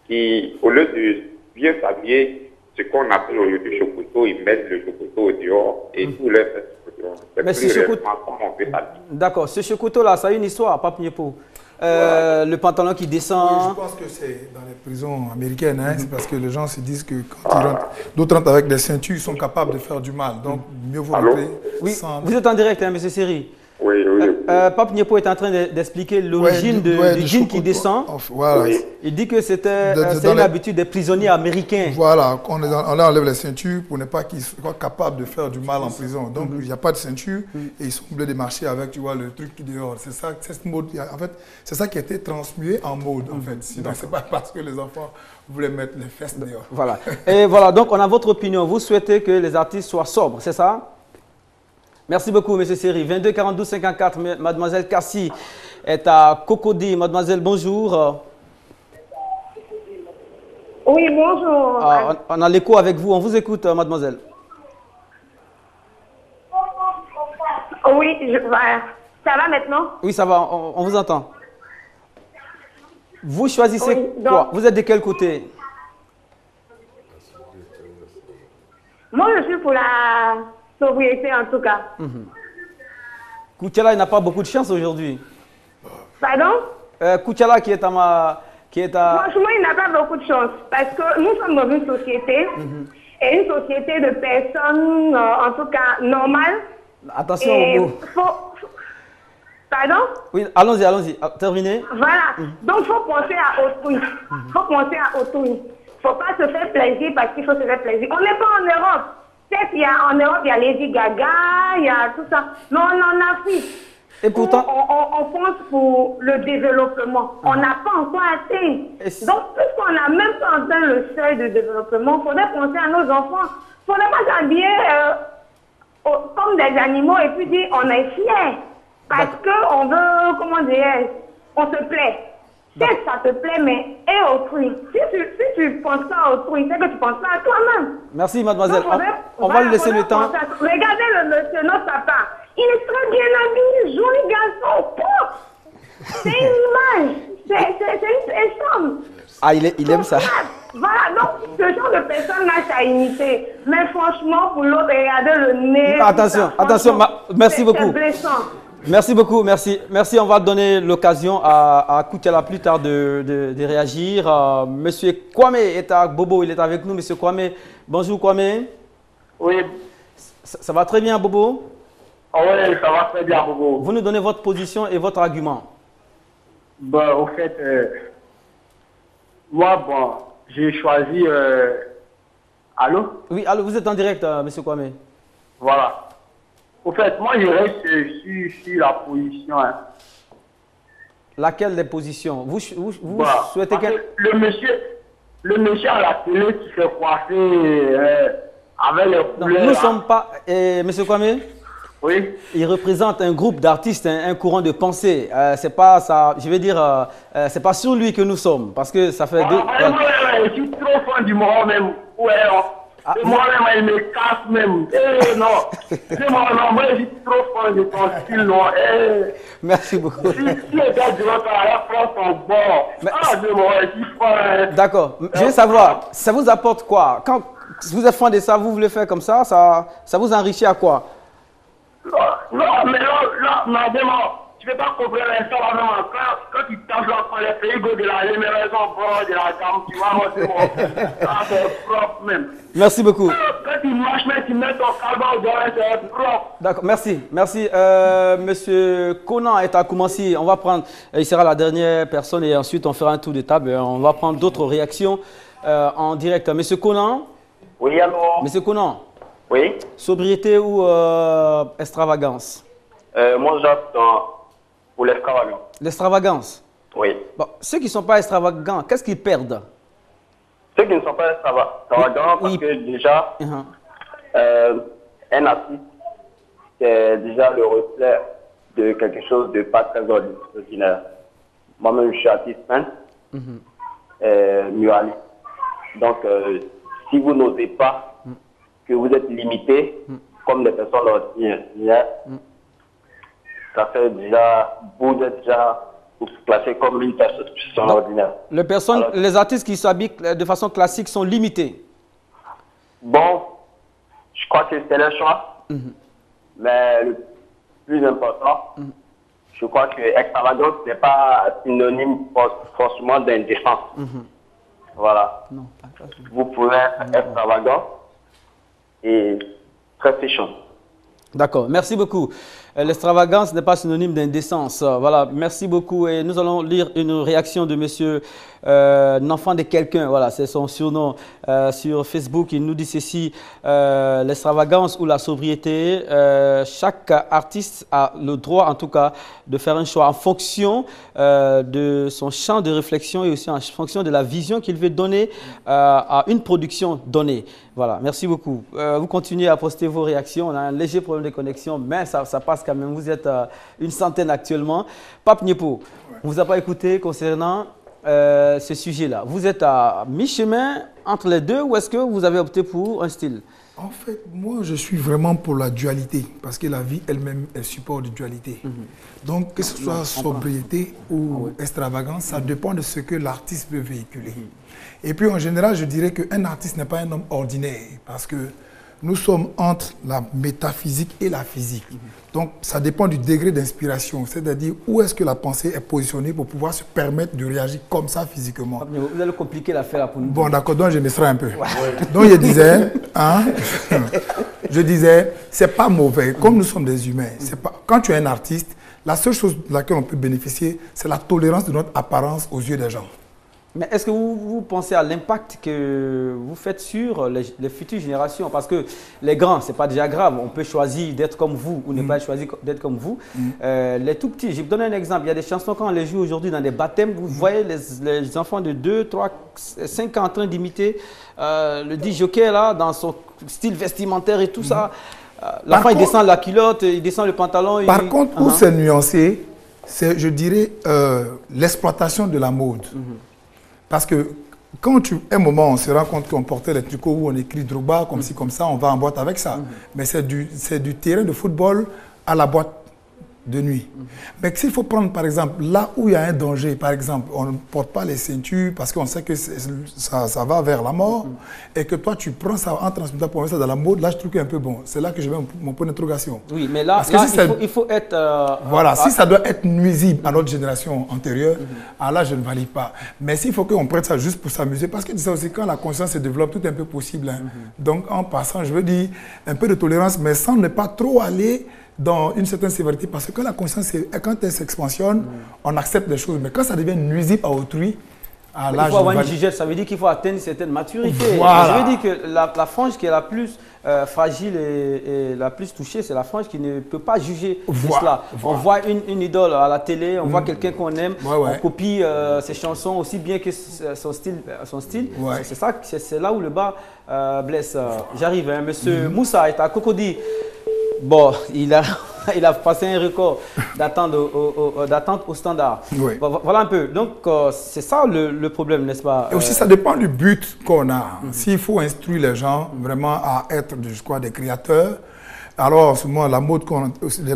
qui, au lieu de bien s'habiller, ce qu'on appelle au lieu de chocoto, ils mettent le chocoto au dehors et tout le reste dehors. C'est plus réellement comment on fait s'habiller. D'accord, ce chocoto-là, ça a une histoire, Pape Niepo. Le pantalon qui descend. Oui, je pense que c'est dans les prisons américaines, hein, c'est parce que les gens se disent que quand ils rentrent, d'autres rentrent avec des ceintures, ils sont capables de faire du mal. Donc, mieux vaut rentrer sans... Vous êtes en direct, hein, monsieur Seri. Oui. Pape Niepo est en train d'expliquer l'origine du jean qui descend. Voilà. Il dit que c'est une habitude des prisonniers américains. Voilà, on leur enlève les ceintures pour ne pas qu'ils soient capables de faire du mal en prison. Donc, il n'y a pas de ceinture et ils sont obligés de marcher avec, tu vois, le truc qui est dehors. C'est ça, cette mode, en fait, c'est ça qui a été transmué en mode, en fait. Sinon, c'est pas parce que les enfants voulaient mettre les fesses dehors. Voilà. Et voilà, donc on a votre opinion. Vous souhaitez que les artistes soient sobres, c'est ça? Merci beaucoup, M. Seri. 22 42 54, Mademoiselle Kassi est à Cocody. Mademoiselle, bonjour. Oui, bonjour. On a l'écho avec vous. On vous écoute, mademoiselle. Oui, ça va maintenant? Oui, ça va. On vous entend. Vous choisissez quoi? Vous êtes de quel côté? Moi, je suis pour la sobriété, en tout cas. Koutiala, il n'a pas beaucoup de chance aujourd'hui. Pardon? Koutiala qui est à... Franchement, il n'a pas beaucoup de chance parce que nous sommes dans une société et une société de personnes, en tout cas, normales. Attention au mot. Pardon? Oui, allons-y. Terminez. Voilà. Donc, il faut penser à autrui. Il faut penser à autrui. Il ne faut pas se faire plaisir parce qu'il faut se faire plaisir. On n'est pas en Europe. Peut-être en Europe, il y a Lady Gaga, il y a tout ça. Mais on en Afrique. Et pourtant, on pense pour le développement. On n'a pas encore atteint. Donc, puisqu'on n'a même pas atteint le seuil de développement, il faudrait penser à nos enfants. Il ne faudrait pas s'habiller comme des animaux et puis dire on est fiers. Parce qu'on veut, comment dire, on se plaît. Peut-être ça te plaît, mais et autrui. Si tu penses pas à autrui, c'est que tu penses pas à toi-même. Merci, mademoiselle. Donc, on va lui laisser le temps. Regardez le monsieur, notre papa. Il est très bien habillé, joli garçon, propre. C'est une image. C'est une personne. Ah, il aime ça. Voilà, donc ce genre de personne-là, c'est à imiter. Mais franchement, pour l'autre, regardez le nez. Attention, merci beaucoup. C'est blessant. Merci beaucoup, merci. On va donner l'occasion à Koutiala plus tard de réagir. Monsieur Kwame est à Bobo, il est avec nous. Monsieur Kwame, bonjour Kwame. Oui. Ça va très bien, Bobo? Oui, ça va très bien, Bobo. Vous nous donnez votre position et votre argument. Au fait, Moi, bon, j'ai choisi... Allô? Oui, allô, vous êtes en direct, M. Kwame. Voilà. Au fait, moi, je reste sur la position. Hein. Laquelle des positions? Vous voilà. Souhaitez que... Le monsieur à la télé qui s'est coiffé avec les couleurs... Nous ne sommes pas... M. Kwame? Oui. Il représente un groupe d'artistes, un courant de pensée. C'est pas ça, je veux dire, c'est pas sur lui que nous sommes, parce que ça fait deux. Je suis trop fan du moment même. Ouais, moi-même, il me casse même. Non, moi, je suis trop fan de ton style, non. Merci beaucoup. Si les gars de l'autre la France sont bons, je suis fan. D'accord. Je veux savoir, ça vous apporte quoi? Quand vous êtes fan de ça, vous voulez faire comme ça, ça vous enrichit à quoi? Non, mais là, tu ne peux pas comprendre ça vraiment. Quand tu tapes là, quand les pays de la génération de la gamme, tu vois, c'est propre même. Merci beaucoup. Quand tu marches, tu mets ton carbone dedans, c'est propre. D'accord, merci. Merci. Monsieur Conan est à Koumassi. On va prendre, il sera la dernière personne et ensuite on fera un tour de table. On va prendre d'autres réactions en direct. Monsieur Conan? Oui, allô? Monsieur Conan? Oui. Sobriété ou extravagance? Moi, j'opte pour l'extravagance. L'extravagance? Oui. Bon, ceux qui ne sont pas extravagants, qu'est-ce qu'ils perdent? Ceux qui ne sont pas extravagants, parce que déjà, un artiste, c'est déjà le reflet de quelque chose de pas très ordinaire. Moi-même, je suis artiste peintre, muraliste. Donc, si vous n'osez pas, que vous êtes limité, comme des personnes ordinaires, ça fait déjà, vous êtes déjà classé comme une personne ordinaire. Les artistes qui s'habillent de façon classique sont limités. Bon, je crois que c'est leur choix, mais le plus important, je crois que extravagance n'est pas synonyme forcément d'indécence. Voilà. Non. Vous pouvez être extravagant et très féchant. D'accord, merci beaucoup. L'extravagance n'est pas synonyme d'indécence. Voilà, merci beaucoup. Et nous allons lire une réaction de monsieur N'enfant de quelqu'un. Voilà, c'est son surnom sur Facebook. Il nous dit ceci, l'extravagance ou la sobriété. Chaque artiste a le droit, en tout cas, de faire un choix en fonction de son champ de réflexion et aussi en fonction de la vision qu'il veut donner à une production donnée. Voilà, merci beaucoup. Vous continuez à poster vos réactions. On a un léger problème de connexion, mais ça passe quand même. Vous êtes une centaine actuellement. Pape Niepo, on ne vous a pas écouté concernant ce sujet-là. Vous êtes à mi-chemin entre les deux ou est-ce que vous avez opté pour un style? En fait, moi, je suis vraiment pour la dualité parce que la vie elle-même, elle supporte de dualité. Donc, que ce soit sobriété ou extravagance, ça dépend de ce que l'artiste veut véhiculer. Et puis, en général, je dirais qu'un artiste n'est pas un homme ordinaire parce que nous sommes entre la métaphysique et la physique. Donc, ça dépend du degré d'inspiration, c'est-à-dire où est-ce que la pensée est positionnée pour pouvoir se permettre de réagir comme ça physiquement. Vous allez compliquer l'affaire pour nous. Bon, d'accord, donc je me serai un peu. Donc, je disais, c'est pas mauvais, comme nous sommes des humains. Quand tu es un artiste, la seule chose de laquelle on peut bénéficier, c'est la tolérance de notre apparence aux yeux des gens. Mais est-ce que vous pensez à l'impact que vous faites sur les futures générations? Parce que les grands, ce n'est pas déjà grave. On peut choisir d'être comme vous ou ne pas choisir d'être comme vous. Les tout petits, je vais vous donner un exemple. Il y a des chansons, quand on les joue aujourd'hui dans des baptêmes, vous voyez les enfants de 2, 3, 5 ans en train d'imiter le DJ là, dans son style vestimentaire et tout ça. L'enfant, il descend la culotte, il descend le pantalon. Par contre, où c'est nuancé, c'est, je dirais, l'exploitation de la mode. Parce que quand un moment, on se rend compte qu'on portait les tricots où on écrit Drogba, comme ci, comme ça, on va en boîte avec ça. Mais c'est du terrain de football à la boîte de nuit. Mais s'il faut prendre, par exemple, là où il y a un danger, par exemple, on ne porte pas les ceintures parce qu'on sait que ça va vers la mort, et que toi, tu prends ça en transmettant pour mettre ça dans la mode, là, je trouve qu'il est un peu bon. C'est là que je mets mon point d'interrogation. Oui, mais là, il faut être... voilà, si ça doit être nuisible à notre génération antérieure, alors là, je ne valide pas. Mais s'il faut qu'on prenne ça juste pour s'amuser, parce que tu sais aussi, quand la conscience se développe, tout est un peu possible. Donc, en passant, je veux dire, un peu de tolérance, mais sans ne pas trop aller dans une certaine sévérité, parce que quand la conscience, quand elle s'expansionne, on accepte les choses, mais quand ça devient nuisible à autrui, Il faut avoir une jugette, ça veut dire qu'il faut atteindre une certaine maturité. Voilà. Je veux dire que la frange qui est la plus fragile et la plus touchée, c'est la frange qui ne peut pas juger cela. On voit une idole à la télé, on voit quelqu'un qu'on aime, on copie ses chansons aussi bien que son style. C'est là où le bas blesse. J'arrive, hein. Monsieur Moussa est à Cocody. Bon, il a passé un record d'attente au standard. Oui. Bon, voilà un peu. Donc, c'est ça le problème, n'est-ce pas? Et aussi, ça dépend du but qu'on a. S'il faut instruire les gens vraiment à être, des créateurs, alors, seulement la mode,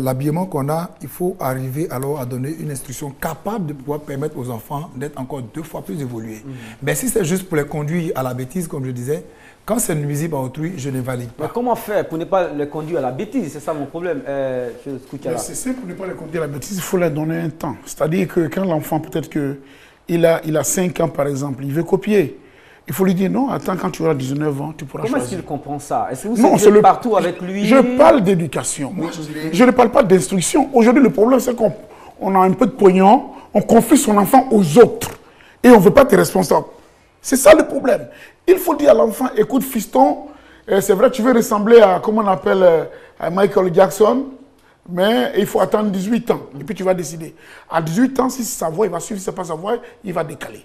l'habillement qu'on a, il faut arriver alors à donner une instruction capable de pouvoir permettre aux enfants d'être encore 2 fois plus évolués. Mais si c'est juste pour les conduire à la bêtise, comme je disais, quand c'est nuisible à autrui, je ne valide pas. Mais comment faire pour ne pas les conduire à la bêtise? C'est ça mon problème. C'est simple, pour ne pas les conduire à la bêtise, il faut leur donner un temps. C'est-à-dire que quand l'enfant, peut-être qu'il a 5 ans par exemple, il veut copier. Il faut lui dire non, attends, quand tu auras 19 ans, tu pourras choisir. Comment est-ce qu'il comprend ça? Est-ce que vous êtes partout avec lui? Je parle d'éducation. Je ne parle pas d'instruction. Aujourd'hui, le problème, c'est qu'on a un peu de pognon, on confie son enfant aux autres et on ne veut pas être responsable. C'est ça le problème. Il faut dire à l'enfant, écoute fiston, c'est vrai, tu veux ressembler à, comment on appelle, à Michael Jackson, mais il faut attendre 18 ans. Et puis tu vas décider. À 18 ans, si c'est sa voix, il va suivre, si ce n'est pas sa voix, il va décaler.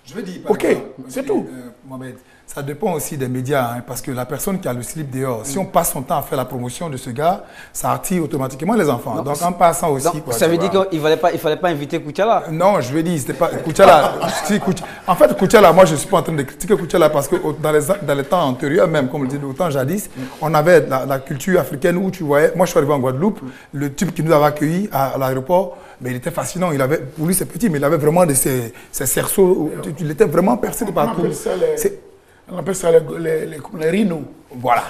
Je veux dire, ok, c'est tout. Mohamed, ça dépend aussi des médias, hein, parce que la personne qui a le slip dehors, si on passe son temps à faire la promotion de ce gars, ça attire automatiquement les enfants. Non, donc en passant aussi... Donc, ça veut dire qu'il ne fallait pas inviter Koutiala? Non, je veux dire, c'était pas... Koutiala, en fait, Koutiala, moi je ne suis pas en train de critiquer Koutiala parce que dans les temps antérieurs, même comme on le dit, au temps jadis, on avait la culture africaine où tu voyais... Moi je suis arrivé en Guadeloupe, le type qui nous avait accueillis à l'aéroport, mais il était fascinant. Pour lui c'est petit, mais il avait vraiment ces cerceaux, il était vraiment percé de partout. On appelle ça les rhinos. Voilà.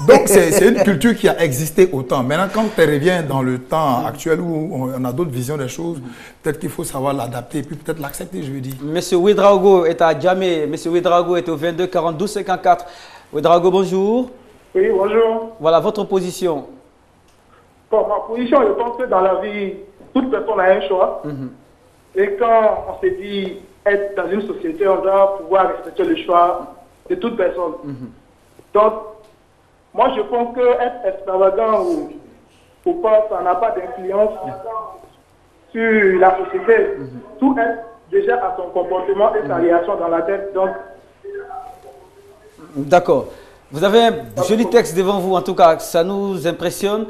Donc, c'est une culture qui a existé autant. Maintenant, quand tu reviens dans le temps actuel où on a d'autres visions des choses, peut-être qu'il faut savoir l'adapter et puis peut-être l'accepter, je veux dire. Monsieur Ouedraogo est à Djamé. Monsieur Ouedraogo est au 22 42 54. Ouedraogo, bonjour. Oui, bonjour. Voilà votre position. Bon, ma position, je pense que dans la vie, toute personne a un choix. Et quand on se dit être dans une société, on doit pouvoir respecter le choix de toute personne. Donc, moi je pense que être extravagant ou pas, ça n'a pas d'influence sur la société. Tout est déjà à son comportement et sa réaction dans la tête. Donc, d'accord. Vous avez un joli texte devant vous, en tout cas, ça nous impressionne.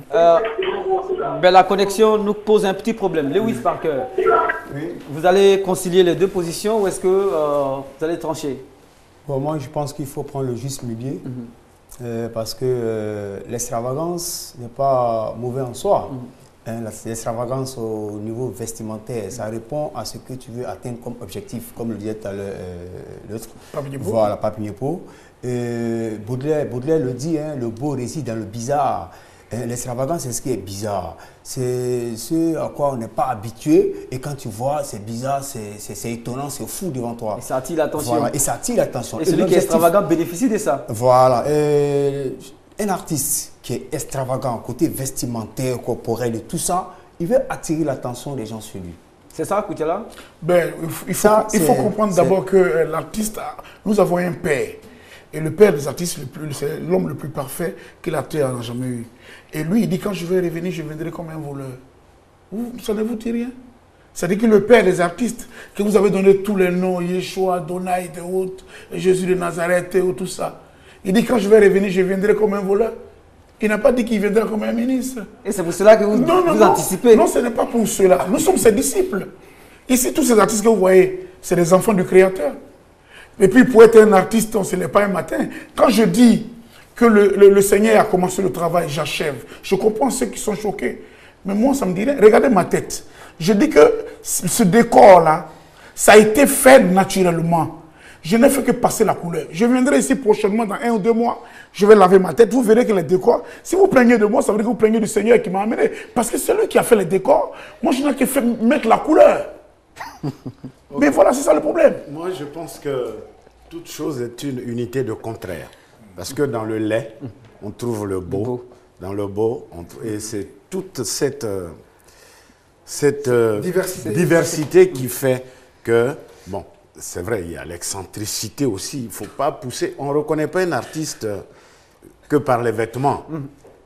Ben, la connexion nous pose un petit problème. Lewis Parker, vous allez concilier les 2 positions ou est-ce que vous allez trancher? Bon, moi, je pense qu'il faut prendre le juste milieu parce que l'extravagance n'est pas mauvais en soi. L'extravagance au niveau vestimentaire, ça répond à ce que tu veux atteindre comme objectif, comme le disait tout à l'heure l'autre. Voilà, Papineau. Baudelaire le dit, hein, le beau réside dans le bizarre. L'extravagance, c'est ce qui est bizarre. C'est ce à quoi on n'est pas habitué. Et quand tu vois, c'est bizarre, c'est étonnant, c'est fou devant toi. Et ça attire l'attention. Voilà, et ça attire l'attention. Et celui qui est extravagant bénéficie de ça. Voilà. Un artiste qui est extravagant, côté vestimentaire, corporel et tout ça, il veut attirer l'attention des gens sur lui. C'est ça, Koutiala? Ben, il faut comprendre d'abord que l'artiste, nous avons un père. Et le père des artistes, c'est l'homme le plus parfait que la terre n'a jamais eu. Et lui, il dit, quand je vais revenir, je viendrai comme un voleur. Ça ne vous dit rien? C'est-à-dire que le père des artistes, que vous avez donné tous les noms, Yeshua, Donaï, et autres, Jésus de Nazareth, et tout ça. Il dit, quand je vais revenir, je viendrai comme un voleur. Il n'a pas dit qu'il viendra comme un ministre. Et c'est pour cela que vous anticipez? Non, ce n'est pas pour cela. Nous sommes ses disciples. Ici, tous ces artistes que vous voyez, c'est les enfants du Créateur. Et puis, pour être un artiste, on ne se lève pas un matin. Quand je dis que le Seigneur a commencé le travail, j'achève. Je comprends ceux qui sont choqués. Mais moi, ça me dirait, regardez ma tête. Je dis que ce décor-là, ça a été fait naturellement. Je n'ai fait que passer la couleur. Je viendrai ici prochainement, dans 1 ou 2 mois. Je vais laver ma tête. Vous verrez que les décors, si vous plaignez de moi, ça veut dire que vous plaignez du Seigneur qui m'a amené. Parce que c'est lui qui a fait les décors. Moi, je n'ai que fait mettre la couleur. Mais voilà, c'est ça le problème. Moi, je pense que toute chose est une unité de contraire. Parce que dans le laid, on trouve le beau. Dans le beau, et c'est toute cette diversité qui fait que, bon, c'est vrai, il y a l'excentricité aussi. Il ne faut pas pousser. On ne reconnaît pas un artiste que par les vêtements.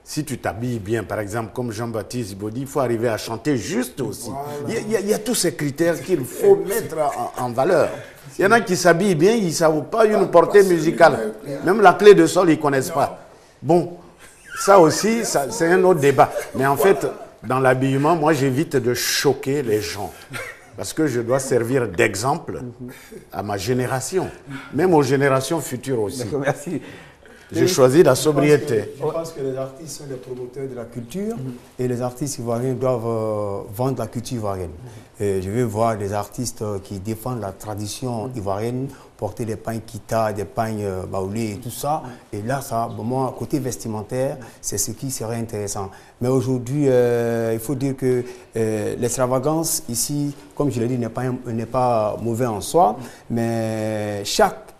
Si tu t'habilles bien, par exemple, comme Jean-Baptiste Ibodi, il faut arriver à chanter juste aussi. Voilà. Il y a tous ces critères qu'il faut mettre en valeur. Il y en a qui s'habillent bien, ils ne savent pas une portée musicale. Même la clé de sol, ils ne connaissent pas. Bon, ça aussi, c'est un autre débat. Mais en fait, dans l'habillement, moi, j'évite de choquer les gens. Parce que je dois servir d'exemple à ma génération, même aux générations futures aussi. Merci. J'ai choisi la sobriété. Je pense que les artistes sont les promoteurs de la culture et les artistes ivoiriens doivent vendre la culture ivoirienne. Et je veux voir des artistes qui défendent la tradition ivoirienne, porter des pagnes kita, des pagnes baoulés et tout ça. Et là, ça, moi, côté vestimentaire, c'est ce qui serait intéressant. Mais aujourd'hui, il faut dire que l'extravagance ici, comme je l'ai dit, n'est pas mauvais en soi. Mais chaque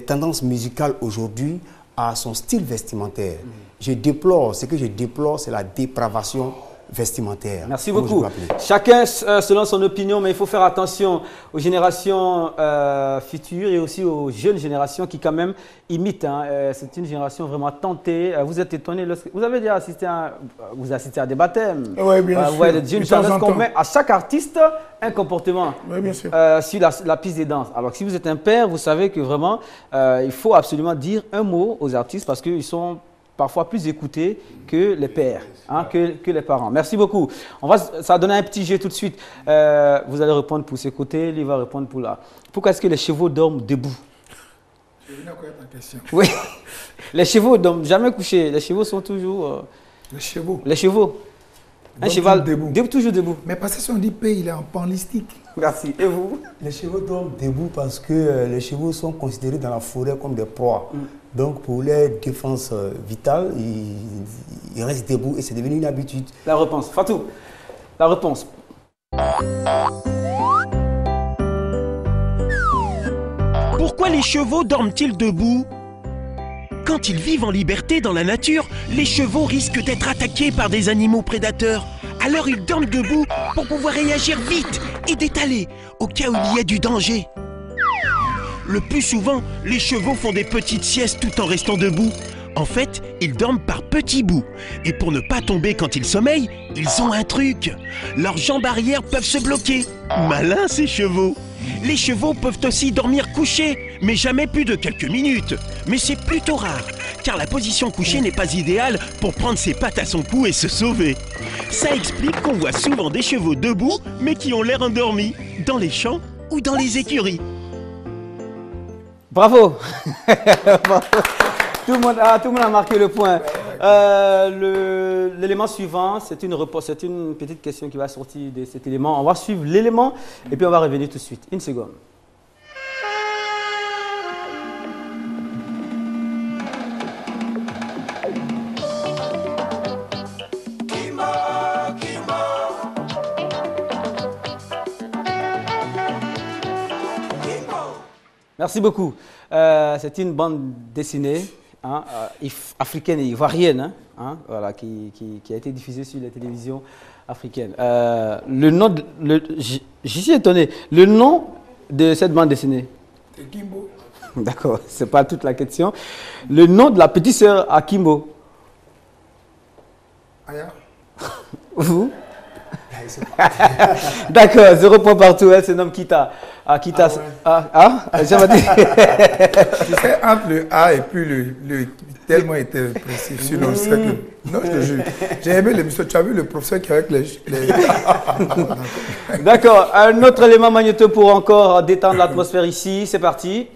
tendance musicale aujourd'hui à son style vestimentaire. Ce que je déplore, c'est la dépravation vestimentaire. Merci beaucoup. Chacun selon son opinion, mais il faut faire attention aux générations futures et aussi aux jeunes générations qui quand même imitent. Hein. C'est une génération vraiment tentée. Vous êtes étonné vous avez déjà assisté à des baptêmes. Oui, bien sûr. Parce qu'on met à chaque artiste un comportement sur la piste des danses. Alors si vous êtes un père, vous savez que vraiment, il faut absolument dire un mot aux artistes parce qu'ils sont parfois plus écoutés que les pères, hein, que les parents. Merci beaucoup. Ça va donner un petit jeu tout de suite. Vous allez répondre pour ce côté, lui va répondre pour là. Pourquoi est-ce que les chevaux dorment debout? Je viens de connaître ta question. Oui. Les chevaux ne dorment jamais couchés. Les chevaux sont toujours... Les chevaux. Les chevaux. Un cheval debout. Toujours debout. Mais parce que si on dit P, il est en panlistique. Merci. Et vous? Les chevaux dorment debout parce que les chevaux sont considérés dans la forêt comme des proies. Donc pour les défenses vitales, ils restent debout et c'est devenu une habitude. La réponse. Fatou, la réponse. Pourquoi les chevaux dorment-ils debout? Quand ils vivent en liberté dans la nature, les chevaux risquent d'être attaqués par des animaux prédateurs. Alors ils dorment debout pour pouvoir réagir vite et d'étaler au cas où il y a du danger. Le plus souvent, les chevaux font des petites siestes tout en restant debout. En fait, ils dorment par petits bouts. Et pour ne pas tomber quand ils sommeillent, ils ont un truc. Leurs jambes arrière peuvent se bloquer. Malins ces chevaux. Les chevaux peuvent aussi dormir couchés, mais jamais plus de quelques minutes. Mais c'est plutôt rare, car la position couchée n'est pas idéale pour prendre ses pattes à son cou et se sauver. Ça explique qu'on voit souvent des chevaux debout, mais qui ont l'air endormis, dans les champs ou dans les écuries. Bravo. Tout le monde a marqué le point. L'élément suivant, c'est une petite question qui va sortir de cet élément. On va suivre l'élément et puis on va revenir tout de suite. Une seconde. Merci beaucoup. C'est une bande dessinée africaine et ivoirienne voilà, qui a été diffusée sur les télévisions africaines. Je suis étonné. Le nom de cette bande dessinée? C'est Kimbo. D'accord, ce n'est pas toute la question. Le nom de la petite sœur à Kimbo? Aya. Vous? D'accord, 0 point partout, elle se nomme Kita. Kita. J'avais dit. Tu sais, entre le A et puis le tellement été précis. Sinon, non, je te jure. J'ai aimé l'émission. Tu as vu le professeur qui avec les... D'accord, un autre élément magnéto pour encore détendre l'atmosphère ici. C'est parti.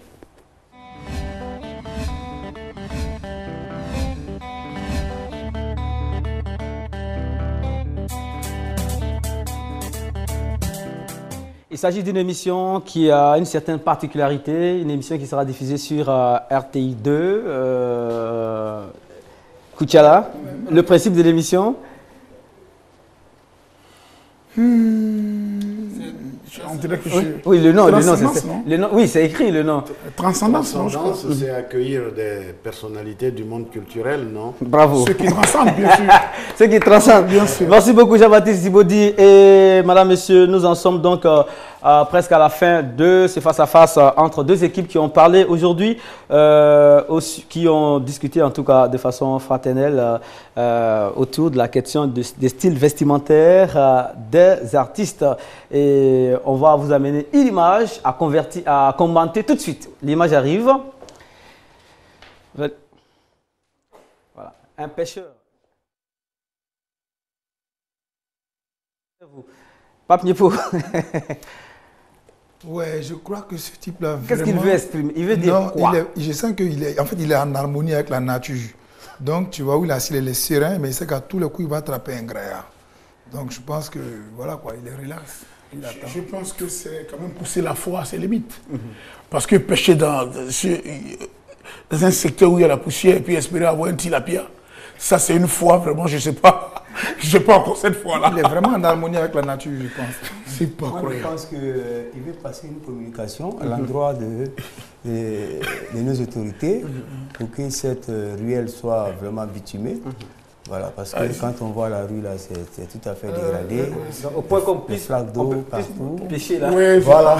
Il s'agit d'une émission qui a une certaine particularité, une émission qui sera diffusée sur RTI 2. Koutiala, le principe de l'émission? On On dirait que oui, le nom, oui, c'est écrit le nom. Transcendance, c'est accueillir des personnalités du monde culturel, non? Bravo. Ceux qui transcendent, bien sûr. Ceux qui transcendent, bien sûr. Merci beaucoup, Jean-Baptiste Djibodi. Et madame, messieurs, nous en sommes donc presque à la fin de ce face-à-face entre deux équipes qui ont parlé aujourd'hui, qui ont discuté en tout cas de façon fraternelle autour de la question des styles vestimentaires des artistes. Et on va vous amener une image à commenter tout de suite. L'image arrive. Voilà, un pêcheur. Pape Niepo. Ouais, je crois que ce type-là. Qu'est-ce qu'il veut exprimer? Il veut dire quoi? Je sens qu'il est, en fait, il est en harmonie avec la nature. Donc, tu vois, où il est serein, mais il sait qu'à tous les coups, il va attraper un graillard. Donc, je pense que, voilà quoi, il est relax. Je pense que c'est quand même pousser la foi à ses limites. Parce que pêcher dans un secteur où il y a la poussière et puis espérer avoir un tilapia, ça c'est une foi vraiment, je ne sais pas. Je sais pas encore cette fois-là. Il est vraiment en harmonie avec la nature, je pense. C'est pas croyable. Je pense qu'il veut passer une communication à l'endroit de nos autorités pour que cette ruelle soit vraiment bitumée. Voilà, parce que quand on voit la rue là, c'est tout à fait dégradé. Au point qu'on puisse pêcher là. Oui, voilà.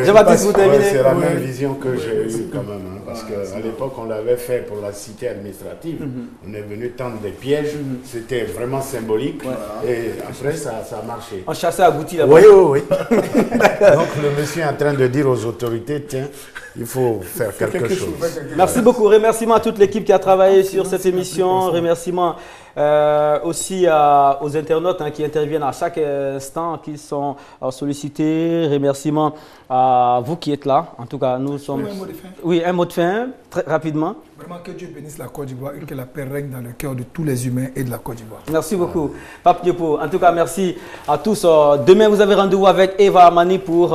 Jean-Baptiste, vous terminez. C'est la même vision que j'ai eue quand même. Hein, parce qu'à l'époque, on l'avait fait pour la cité administrative. On est venu tendre des pièges. C'était vraiment symbolique. Et après, ça a marché. On chassait à Gouti là-bas. Oui, oui, oui. Donc le monsieur est en train de dire aux autorités, tiens, il faut faire quelque chose. Merci beaucoup. Remerciements à toute l'équipe qui a travaillé sur cette émission. Remerciements aussi aux internautes qui interviennent à chaque instant, qui sont sollicités. Remerciements à vous qui êtes là. En tout cas, nous sommes... Un mot de fin. Oui, un mot de fin, très rapidement. Vraiment que Dieu bénisse la Côte d'Ivoire et que la paix règne dans le cœur de tous les humains et de la Côte d'Ivoire. Merci beaucoup. Pape Niepo. En tout cas, merci à tous. Demain, vous avez rendez-vous avec Eva Amani pour...